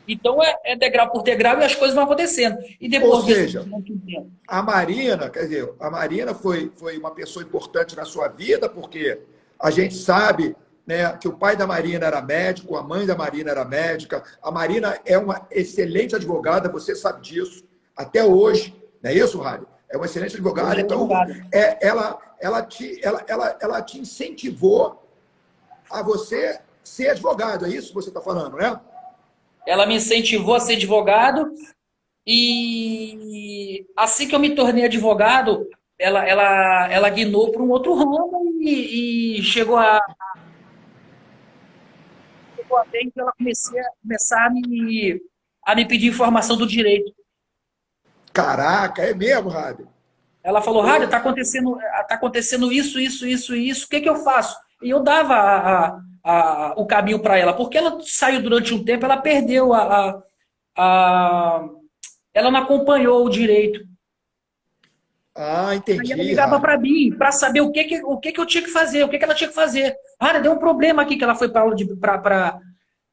Então é degrau por degrau e as coisas vão acontecendo. E Ou depois desse seja, muito tempo. a Marina, quer dizer, a Marina foi uma pessoa importante na sua vida, porque a gente sabe, né, que o pai da Marina era médico, a mãe da Marina era médica. A Marina é uma excelente advogada, você sabe disso, até hoje, não é isso, Rádio? É uma excelente advogada, então ela te incentivou a você ser advogado, é isso que você está falando, né? Ela me incentivou a ser advogado e assim que eu me tornei advogado, ela guinou para um outro ramo e chegou a ver que ela começar a me pedir informação do direito. Caraca, é mesmo, Rádio? Ela falou, Rádio, tá acontecendo isso, isso, isso, isso, o que que eu faço? E eu dava o caminho para ela, porque ela saiu durante um tempo, ela perdeu a ela não acompanhou o direito. Ah, Aí ela entendi, ligava Rádio. para mim para saber o que que eu tinha que fazer, o que que ela tinha que fazer. Rádio, deu um problema aqui que ela foi para aula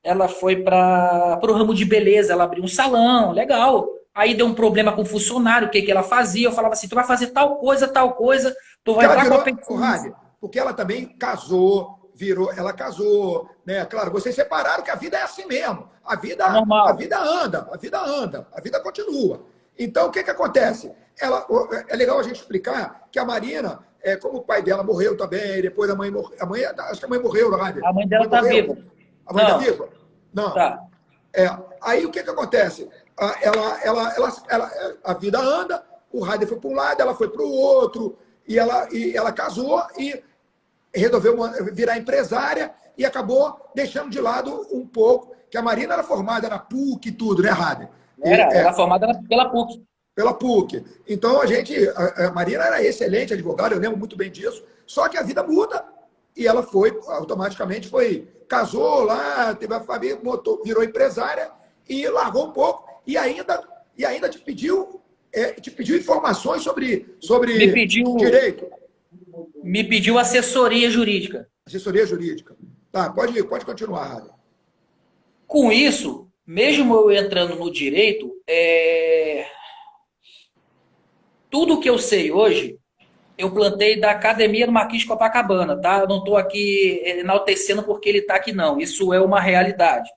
ela foi para o ramo de beleza, ela abriu um salão, legal. Aí deu um problema com o funcionário, o que que ela fazia? Eu falava assim, tu vai fazer tal coisa, tu Porque vai ela entrar com a virou, o pensão. Rádio, porque ela também casou, ela casou, né? Claro, vocês separaram que a vida é assim mesmo. A Normal. vida anda, a vida anda, a vida continua. Então, o que que acontece? É legal a gente explicar que a Marina, como o pai dela morreu também, depois acho que a mãe morreu, Rádio. A mãe A dela mãe tá morreu? viva. A mãe está Não, viva? Não. tá. É, aí o que que acontece? A vida anda, o Raider foi para um lado, ela foi para o outro, e ela casou e resolveu virar empresária e acabou deixando de lado um pouco, que a Marina era formada na PUC e tudo, né, Raider? Ela é formada pela PUC. Pela PUC. Então a Marina era excelente advogada, eu lembro muito bem disso, só que a vida muda e ela automaticamente casou lá, teve a família, virou empresária e largou um pouco e ainda te pediu informações Me sobre pediu, direito, me pediu assessoria jurídica. assessoria jurídica. Tá, pode continuar, Rádio. Com isso, mesmo eu entrando no direito, tudo que eu sei hoje, eu plantei da academia do Marquês de Copacabana, tá? Eu não estou aqui enaltecendo porque ele está aqui, não. Isso é uma realidade.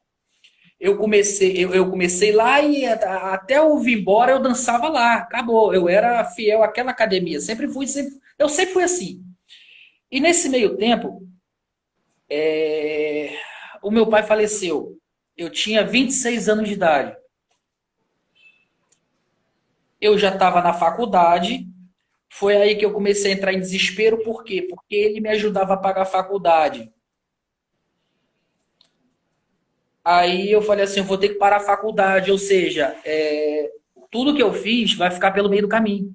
Eu comecei lá e até eu vir embora eu dançava lá. Acabou. Eu era fiel àquela academia. Eu sempre fui assim. E nesse meio tempo, o meu pai faleceu. Eu tinha 26 anos de idade. Eu já estava na faculdade, Foi aí que eu comecei a entrar em desespero, por quê? Porque ele me ajudava a pagar a faculdade. Aí eu falei assim, eu vou ter que parar a faculdade, ou seja, tudo que eu fiz vai ficar pelo meio do caminho.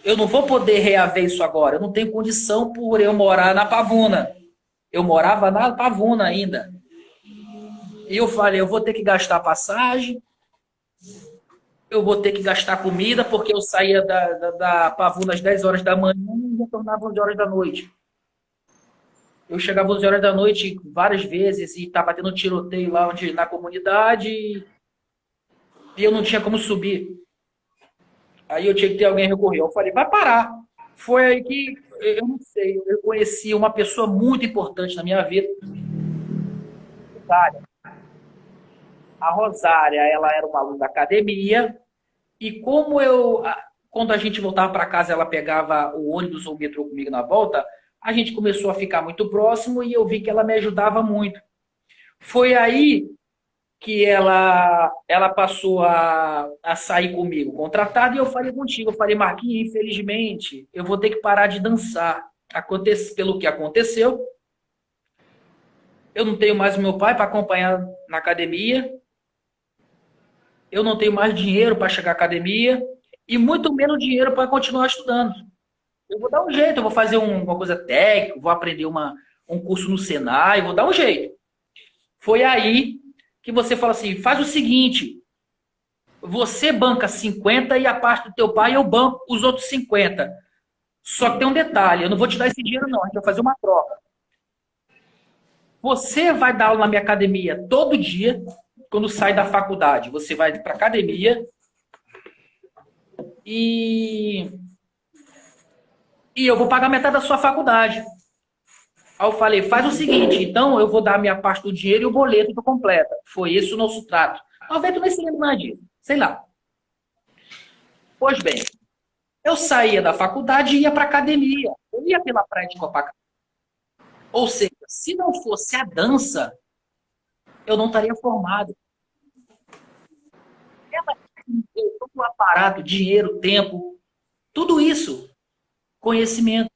Eu não vou poder reaver isso agora, eu não tenho condição por eu morar na Pavuna. Eu morava na Pavuna ainda. E eu falei, eu vou ter que gastar passagem, eu vou ter que gastar comida, porque eu saía da Pavuna às 10 horas da manhã e retornava às 11 horas da noite. Eu chegava às 11 horas da noite várias vezes e estava tendo tiroteio lá na comunidade e eu não tinha como subir. Aí eu tinha que ter alguém recorrer. Eu falei, vai parar. Foi aí que, eu não sei, eu conheci uma pessoa muito importante na minha vida, Rosária. A Rosária, ela era uma aluna da academia e quando a gente voltava para casa, ela pegava o ônibus ou o metrô comigo na volta, a gente começou a ficar muito próximo e eu vi que ela me ajudava muito. Foi aí que ela passou a sair comigo, contratada, e eu falei contigo, eu falei, Marquinhos, infelizmente, eu vou ter que parar de dançar. Pelo que aconteceu, eu não tenho mais o meu pai para acompanhar na academia, eu não tenho mais dinheiro para chegar à academia, e muito menos dinheiro para continuar estudando. Eu vou dar um jeito, eu vou fazer uma coisa técnica, vou aprender um curso no Senai, vou dar um jeito. Foi aí que você fala assim, faz o seguinte, você banca 50 e a parte do teu pai eu banco os outros 50. Só que tem um detalhe, eu não vou te dar esse dinheiro não, a gente vai fazer uma troca. Você vai dar aula na minha academia todo dia, quando sai da faculdade, você vai para academia e eu vou pagar metade da sua faculdade. Aí eu falei, faz o seguinte, então eu vou dar a minha parte do dinheiro e o boleto tu completa. Foi esse o nosso trato. Talvez tu nem se lembre nada disso, sei lá. Pois bem, eu saía da faculdade e ia para academia. Eu ia pela praia de Copacabana. Ou seja, se não fosse a dança, eu não estaria formado. Ela deu todo o aparato, dinheiro, tempo, tudo isso, conhecimento,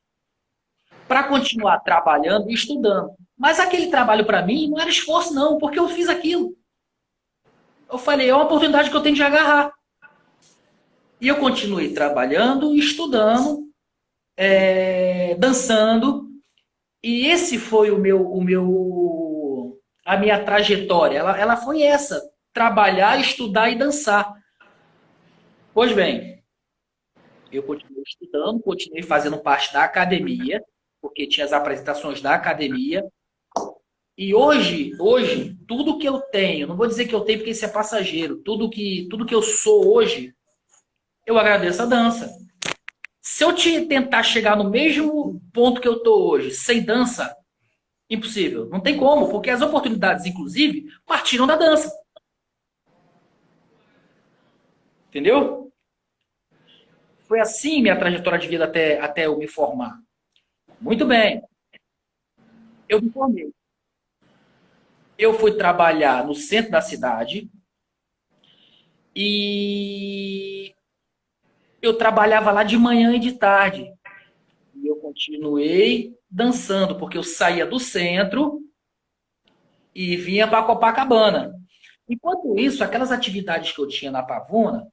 para continuar trabalhando e estudando. Mas aquele trabalho para mim não era esforço, não, porque eu fiz aquilo. Eu falei, é uma oportunidade que eu tenho de agarrar. E eu continuei trabalhando, estudando, dançando. E esse foi a minha trajetória. Ela foi essa: trabalhar, estudar e dançar. Pois bem, eu continuei estudando, continuei fazendo parte da academia, porque tinha as apresentações da academia. E hoje, tudo que eu tenho, não vou dizer que eu tenho porque isso é passageiro, tudo que eu sou hoje, eu agradeço a dança. Se eu tentar chegar no mesmo ponto que eu estou hoje, sem dança, impossível. Não tem como, porque as oportunidades, inclusive, partiram da dança. Entendeu? Foi assim minha trajetória de vida até eu me formar. Muito bem. Eu me formei. Eu fui trabalhar no centro da cidade e eu trabalhava lá de manhã e de tarde. E eu continuei dançando, porque eu saía do centro e vinha para Copacabana. Enquanto isso, aquelas atividades que eu tinha na Pavuna,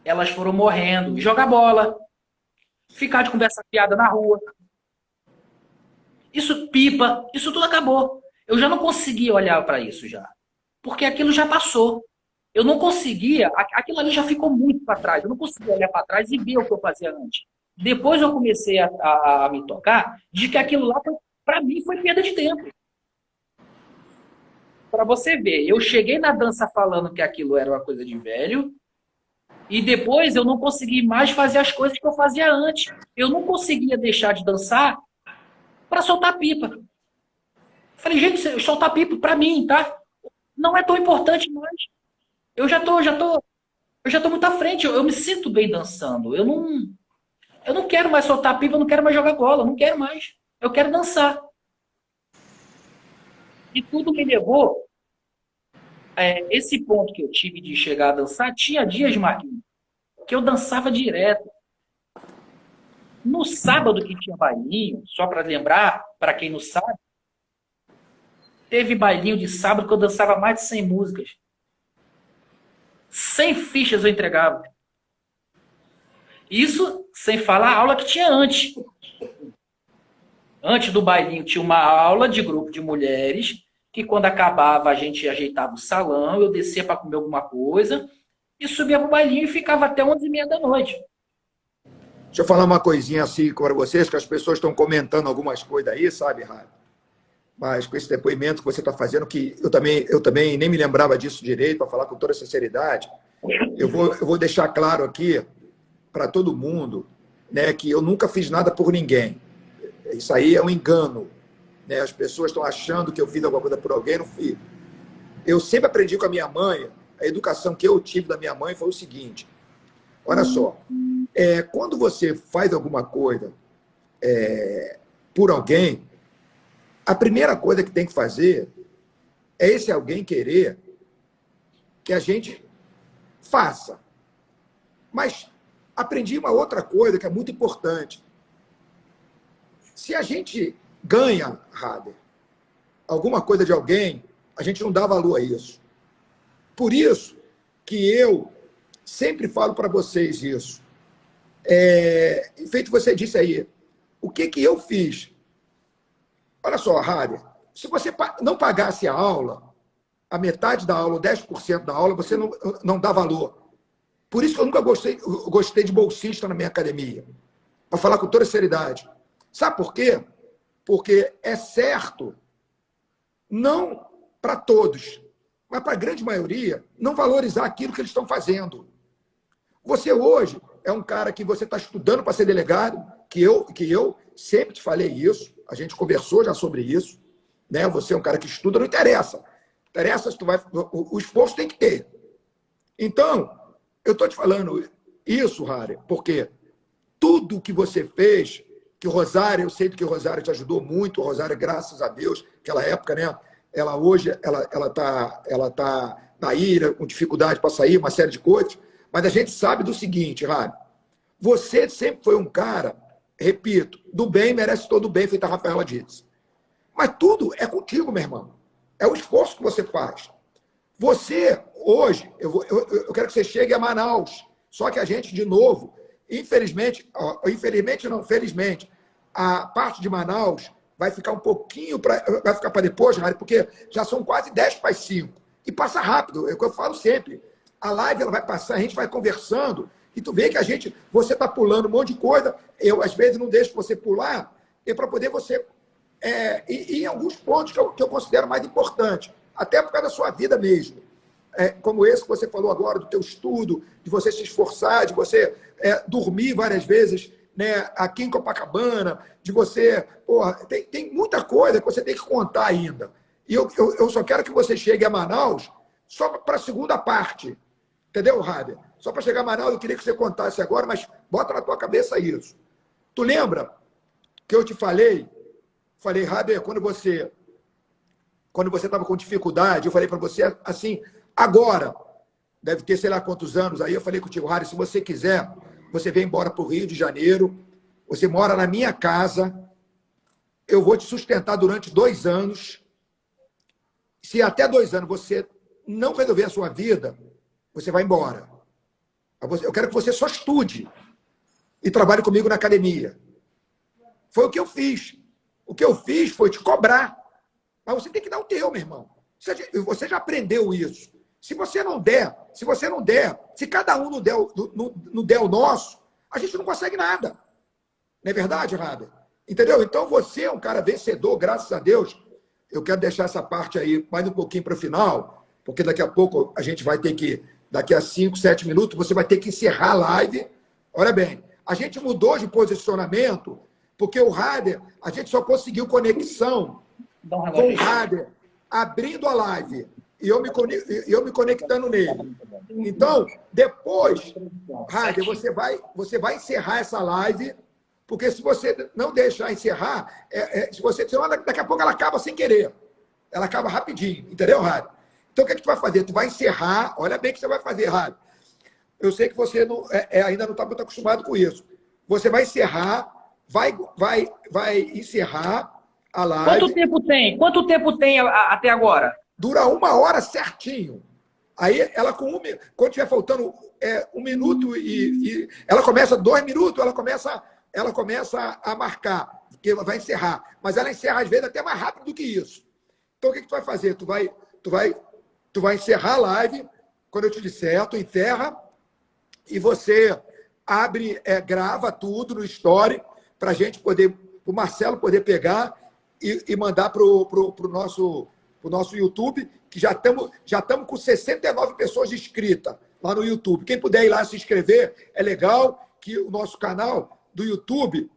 elas foram morrendo. Jogar bola, ficar de conversa fiada na rua. Isso pipa, isso tudo acabou. Eu já não conseguia olhar para isso já. Porque aquilo já passou. Eu não conseguia, aquilo ali já ficou muito para trás. Eu não conseguia olhar para trás e ver o que eu fazia antes. Depois eu comecei a me tocar de que aquilo lá, para mim, foi perda de tempo. Para você ver, eu cheguei na dança falando que aquilo era uma coisa de velho, e depois eu não consegui mais fazer as coisas que eu fazia antes. Eu não conseguia deixar de dançar para soltar pipa. Falei, gente, soltar pipa para mim, tá? Não é tão importante mais. Eu já tô muito à frente. Eu me sinto bem dançando. Eu não quero mais soltar pipa, eu não quero mais jogar bola, eu não quero mais. Eu quero dançar. E tudo me levou esse ponto que eu tive de chegar a dançar. Tinha dias, Marquinhos, que eu dançava direto. No sábado que tinha bailinho, só para lembrar, para quem não sabe, teve bailinho de sábado que eu dançava mais de 100 músicas. 100 fichas eu entregava. Isso sem falar a aula que tinha antes. Antes do bailinho tinha uma aula de grupo de mulheres, que quando acabava a gente ajeitava o salão, eu descia para comer alguma coisa e subia para o bailinho e ficava até 11h30 da noite. Deixa eu falar uma coisinha assim para vocês, que as pessoas estão comentando algumas coisas aí, sabe, Rádio? Mas com esse depoimento que você está fazendo, que eu também nem me lembrava disso direito, para falar com toda sinceridade, eu vou deixar claro aqui para todo mundo, né, que eu nunca fiz nada por ninguém. Isso aí é um engano. Né? As pessoas estão achando que eu fiz alguma coisa por alguém, não fiz. Eu sempre aprendi com a minha mãe, a educação que eu tive da minha mãe foi o seguinte, olha só, quando você faz alguma coisa por alguém, a primeira coisa que tem que fazer é esse alguém querer que a gente faça. Mas aprendi uma outra coisa que é muito importante. Se a gente ganha, Rader, alguma coisa de alguém, a gente não dá valor a isso. Por isso que eu sempre falo para vocês isso. Feito você disse aí, o que eu fiz? Olha só, Rader, se você não pagasse a aula, a metade da aula, 10% da aula, você não dá valor. Por isso que eu nunca gostei de bolsista na minha academia. Para falar com toda seriedade. Sabe por quê? Porque é certo, não para todos, mas para a grande maioria, não valorizar aquilo que eles estão fazendo. Você hoje é um cara que você está estudando para ser delegado, que eu sempre te falei isso, a gente conversou já sobre isso, né? Você é um cara que estuda, não interessa. Interessa se tu vai... O esforço tem que ter. Então, eu estou te falando isso, Rari, porque tudo que você fez, que o Rosário, eu sei que o Rosário te ajudou muito, o Rosário, graças a Deus, aquela época, né? Ela hoje, ela tá na ira, com dificuldade para sair, uma série de coisas, mas a gente sabe do seguinte, Rari, você sempre foi um cara, repito, do bem merece todo o bem, feita a Rafaela disse. Mas tudo é contigo, meu irmão. É o esforço que você faz. Você, hoje, eu quero que você chegue a Manaus. Só que a gente, de novo, felizmente, a parte de Manaus vai ficar um pouquinho, vai ficar para depois, porque já são quase 10 para as 5. E passa rápido, é o que eu falo sempre. A live ela vai passar, a gente vai conversando, e tu vê que você está pulando um monte de coisa, eu às vezes não deixo você pular, para poder você ir em alguns pontos que eu considero mais importantes, até por causa da sua vida mesmo. Como esse que você falou agora, do teu estudo, de você se esforçar, de você dormir várias vezes, né, aqui em Copacabana, de você... Porra, tem muita coisa que você tem que contar ainda. E eu só quero que você chegue a Manaus só para a segunda parte. Entendeu, Rader? Só para chegar a Manaus, eu queria que você contasse agora, mas bota na tua cabeça isso. Tu lembra que eu te falei, Rader, quando você estava com dificuldade, eu falei para você assim, agora, deve ter sei lá quantos anos, aí eu falei contigo, Rader, se você quiser, você vem embora para o Rio de Janeiro, você mora na minha casa, eu vou te sustentar durante 2 anos. Se até 2 anos você não resolver a sua vida, você vai embora. Eu quero que você só estude e trabalhe comigo na academia. Foi o que eu fiz. O que eu fiz foi te cobrar. Mas você tem que dar o teu, meu irmão. Você já aprendeu isso. Se não der, se cada um não der o nosso, a gente não consegue nada. Não é verdade, Rader? Entendeu? Então você é um cara vencedor, graças a Deus. Eu quero deixar essa parte aí mais um pouquinho para o final, porque daqui a pouco a gente vai ter que, daqui a 5, 7 minutos, você vai ter que encerrar a live. Olha bem, a gente mudou de posicionamento, porque o Rader, a gente só conseguiu conexão com o Rader abrindo a live e eu me conectando nele. Então, depois, Rader, você vai encerrar essa live, porque se você não deixar encerrar, senão daqui a pouco ela acaba sem querer. Ela acaba rapidinho, entendeu, Rader? Então, o que tu vai fazer? Tu vai encerrar, olha bem o que você vai fazer, Rader. Eu sei que você ainda não está muito acostumado com isso. Você vai encerrar, vai encerrar a live. Quanto tempo tem? Quanto tempo tem até agora? Dura 1 hora certinho. Aí ela quando tiver faltando 1 minuto e ela começa 2 minutos, ela começa a marcar, porque ela vai encerrar. Mas ela encerra às vezes até mais rápido do que isso. Então o que tu vai fazer? Tu vai encerrar a live, quando eu te disser, tu encerra e você abre, grava tudo no story para o Marcelo poder pegar e mandar para o nosso YouTube, que já estamos com 69 pessoas inscritas lá no YouTube. Quem puder ir lá se inscrever, é legal que o nosso canal do YouTube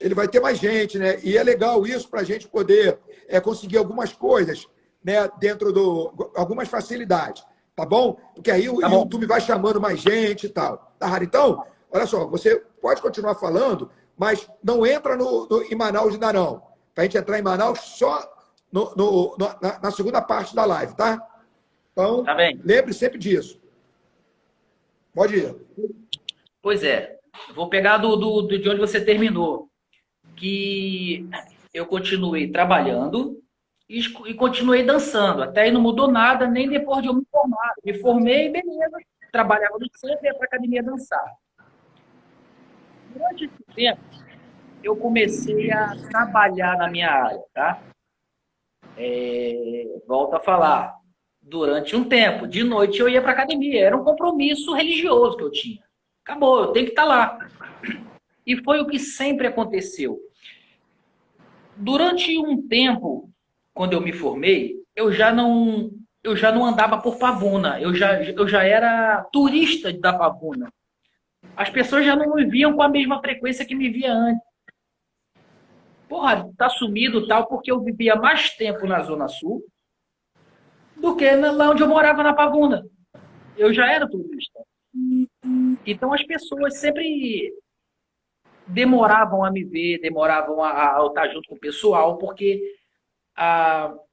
ele vai ter mais gente, né? E é legal isso para a gente poder conseguir algumas coisas, né? Algumas facilidades, tá bom? Porque aí o YouTube vai chamando mais gente e tal. Tá, Rara? Então, olha só, você pode continuar falando, mas não entra em Manaus ainda não. Para a gente entrar em Manaus só na segunda parte da live, tá? Então, tá bem. Lembre sempre disso. Pode ir. Pois é. Vou pegar de onde você terminou. Que eu continuei trabalhando e continuei dançando. Até aí não mudou nada, nem depois de eu me formar. Me formei, beleza. Trabalhava no centro e ia para a academia dançar. Durante esse tempo, eu comecei a trabalhar na minha área, tá? Volto a falar. Durante um tempo, de noite eu ia para a academia. Era um compromisso religioso que eu tinha. Acabou, eu tenho que estar lá. E foi o que sempre aconteceu. Durante um tempo, quando eu me formei, eu já não andava por Pavuna. Eu já era turista da Pavuna. As pessoas já não me viam com a mesma frequência que me via antes. Porra, tá sumido tal, porque eu vivia mais tempo na Zona Sul do que lá onde eu morava na Pavuna. Eu já era turista. Então as pessoas sempre demoravam a me ver, demoravam a estar junto com o pessoal, porque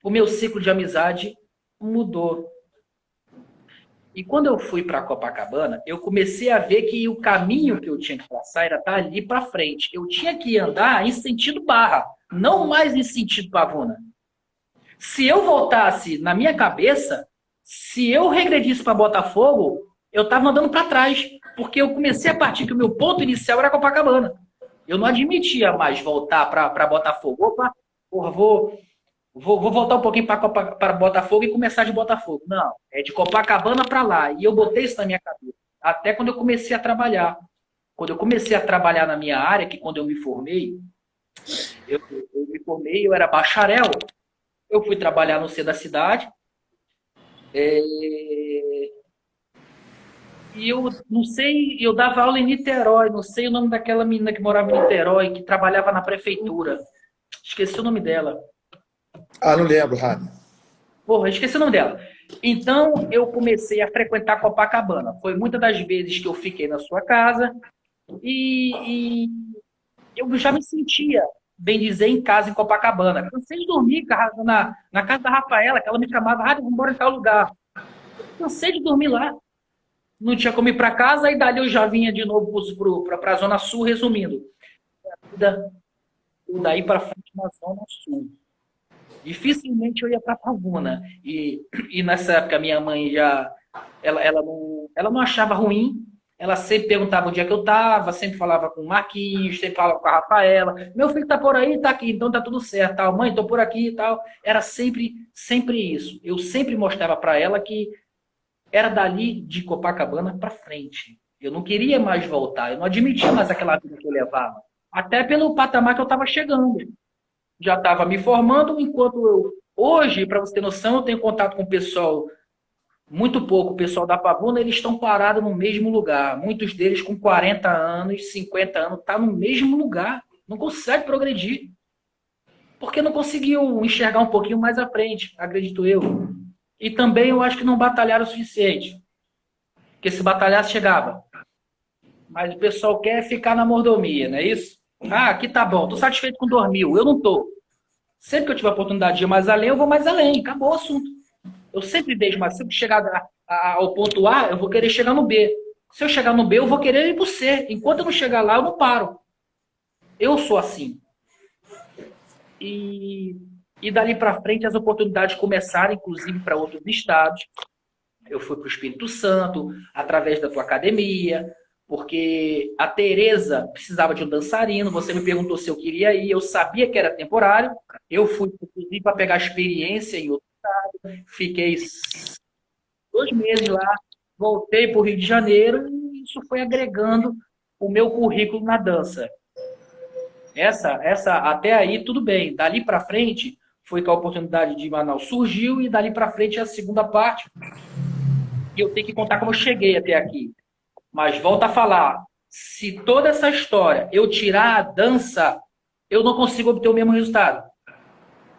o meu ciclo de amizade mudou. E quando eu fui para Copacabana, eu comecei a ver que o caminho que eu tinha que traçar era dali para frente. Eu tinha que andar em sentido Barra, não mais em sentido Pavuna. Se eu voltasse na minha cabeça, se eu regredisse para Botafogo, eu estava andando para trás, porque eu comecei a partir que o meu ponto inicial era Copacabana. Eu não admitia mais voltar para Botafogo. Opa, porra, vou voltar um pouquinho para Botafogo e começar de Botafogo. Não, é de Copacabana para lá. E eu botei isso na minha cabeça. Até quando eu comecei a trabalhar. Quando eu comecei a trabalhar na minha área, que quando eu me formei, eu era bacharel. Eu fui trabalhar no centro da cidade. E eu não sei, eu dava aula em Niterói, não sei o nome daquela menina que morava em Niterói, que trabalhava na prefeitura. Esqueci o nome dela. Ah, não lembro, Rani. Porra, esqueci o nome dela. Então, eu comecei a frequentar Copacabana. Foi muitas das vezes que eu fiquei na sua casa e eu já me sentia, bem dizer, em casa em Copacabana. Cansei de dormir na casa da Rafaela, que ela me chamava, vamos embora em tal lugar. Cansei de dormir lá. Não tinha como ir para casa, e dali eu já vinha de novo para a Zona Sul, resumindo. Daí para frente na Zona Sul. Dificilmente eu ia para Pavuna. E nessa época minha mãe ela não achava ruim. Ela sempre perguntava onde é que eu estava, sempre falava com o Marquinhos, sempre falava com a Rafaela. Meu filho está por aí, está aqui, então está tudo certo. Tal. Mãe, estou por aqui e tal. Era sempre isso. Eu sempre mostrava para ela que era dali de Copacabana para frente. Eu não queria mais voltar, eu não admitia mais aquela vida que eu levava. Até pelo patamar que eu estava chegando. Já estava me formando, enquanto hoje, para você ter noção, eu tenho contato com o pessoal, muito pouco, o pessoal da Pavuna, eles estão parados no mesmo lugar. Muitos deles com 40 anos, 50 anos, tá no mesmo lugar. Não consegue progredir. Porque não conseguiu enxergar um pouquinho mais à frente, acredito eu. E também eu acho que não batalharam o suficiente. Porque se batalhasse, chegava. Mas o pessoal quer ficar na mordomia, não é isso? Aqui tá bom, tô satisfeito com 2.000. Eu não tô. Sempre que eu tiver a oportunidade de ir mais além, eu vou mais além. Acabou o assunto. Eu sempre vejo, mas se eu chegar ao ponto A, eu vou querer chegar no B. Se eu chegar no B, eu vou querer ir pro C. Enquanto eu não chegar lá, eu não paro. eu sou assim. E dali para frente as oportunidades começaram, inclusive para outros estados. Eu fui para o Espírito Santo, através da tua academia, porque a Tereza precisava de um dançarino, você me perguntou se eu queria ir, eu sabia que era temporário, eu fui, inclusive, para pegar experiência em outro estado, fiquei 2 meses lá, voltei para o Rio de Janeiro e isso foi agregando o meu currículo na dança. Até aí, tudo bem. Dali para frente, foi que a oportunidade de Manaus surgiu e dali para frente é a segunda parte. E eu tenho que contar como eu cheguei até aqui. Mas volta a falar, se toda essa história eu tirar a dança, eu não consigo obter o mesmo resultado.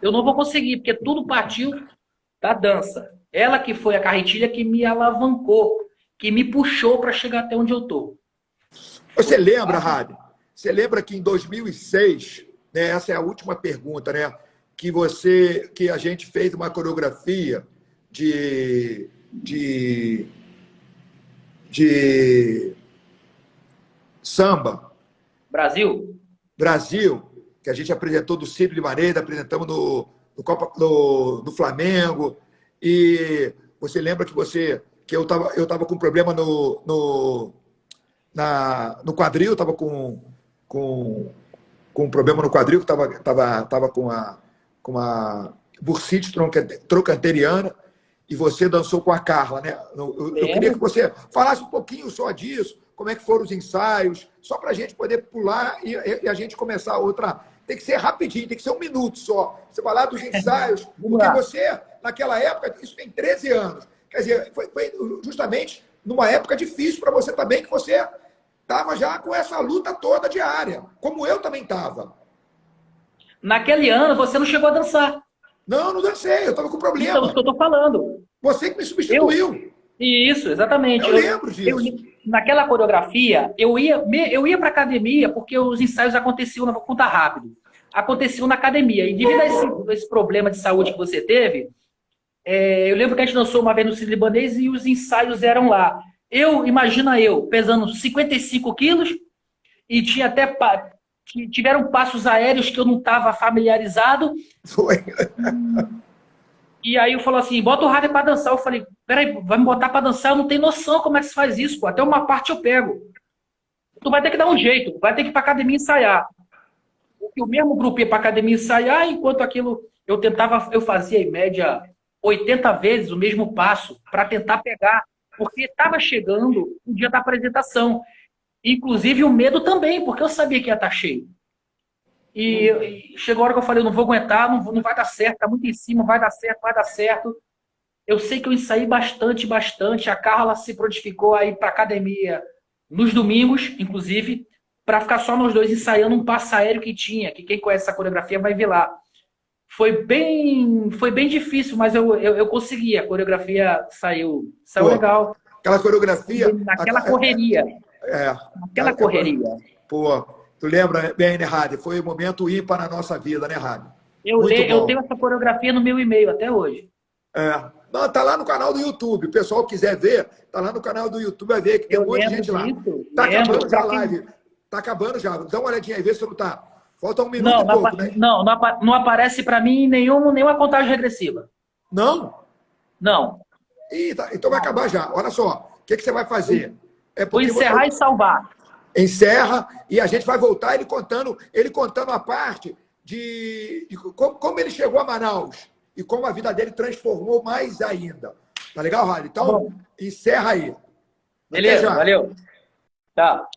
Eu não vou conseguir, porque tudo partiu da dança. Ela que foi a carretilha que me alavancou, que me puxou para chegar até onde eu estou. Você lembra, Rabi? Você lembra que em 2006, né, essa é a última pergunta, né, que a gente fez uma coreografia de samba. Brasil, que a gente apresentou do Círio Limareira, apresentamos no Flamengo. E você lembra que eu estava com problema no quadril, estava com um problema no quadril, que estava com uma bursite trochanteriana, e você dançou com a Carla, né? Eu queria que você falasse um pouquinho só disso, como é que foram os ensaios, só para a gente poder pular e a gente começar outra. Tem que ser rapidinho, tem que ser 1 minuto só. Você falar dos ensaios, porque você, naquela época, isso tem 13 anos. Quer dizer, foi justamente numa época difícil para você também, que você estava já com essa luta toda diária, como eu também estava. Naquele ano, você não chegou a dançar. Não dancei, eu estava com problema. Então, isso que eu estou falando. Você que me substituiu. Isso, exatamente. Eu lembro disso. Naquela coreografia, eu ia para academia porque os ensaios aconteciam, vou contar rápido, aconteciam na academia. E devido a esse problema de saúde que você teve, eu lembro que a gente dançou uma vez no Círio Libanês e os ensaios eram lá. Imagina eu, pesando 55 quilos e tinha até... Tiveram passos aéreos que eu não estava familiarizado. Foi. E aí eu falo assim, bota o rádio para dançar. Eu falei, peraí, vai me botar para dançar? Eu não tenho noção como é que se faz isso, pô. Até uma parte eu pego. Tu vai ter que dar um jeito, vai ter que ir para academia ensaiar. Porque o mesmo grupo ia para academia ensaiar, enquanto aquilo eu fazia em média 80 vezes o mesmo passo para tentar pegar, porque estava chegando o dia da apresentação. Inclusive o medo também, porque eu sabia que ia estar cheio. E chegou a hora que eu falei, eu não vou aguentar, não vai dar certo, tá muito em cima, vai dar certo. Eu sei que eu ensaiei bastante. A Carla se prontificou a ir para academia nos domingos, inclusive, para ficar só nós dois ensaiando um passo aéreo que tinha, que quem conhece essa coreografia vai ver lá. Foi bem difícil, mas eu consegui, a coreografia saiu legal. Aquela coreografia... Naquela correria. Naquela correria. Pô, tu lembra bem, né, Rádio? Foi um momento ímpar na nossa vida, né, Rádio? Eu tenho essa coreografia no meu e-mail até hoje. Não, tá lá no canal do YouTube. O pessoal quiser ver, tá lá no canal do YouTube, vai ver que tem um monte de gente lá. Tá acabando já a live. Tá acabando já. Dá uma olhadinha aí, vê se não tá. Falta 1 minuto e pouco, né? Não aparece para mim nenhuma contagem regressiva. Não? Não. Então vai acabar já. Olha só, o que você vai fazer? Vou encerrar e salvar. Encerra e a gente vai voltar ele contando a parte de como ele chegou a Manaus e como a vida dele transformou mais ainda. Tá legal, Rádio? Então, encerra aí. Beleza, valeu. Tchau.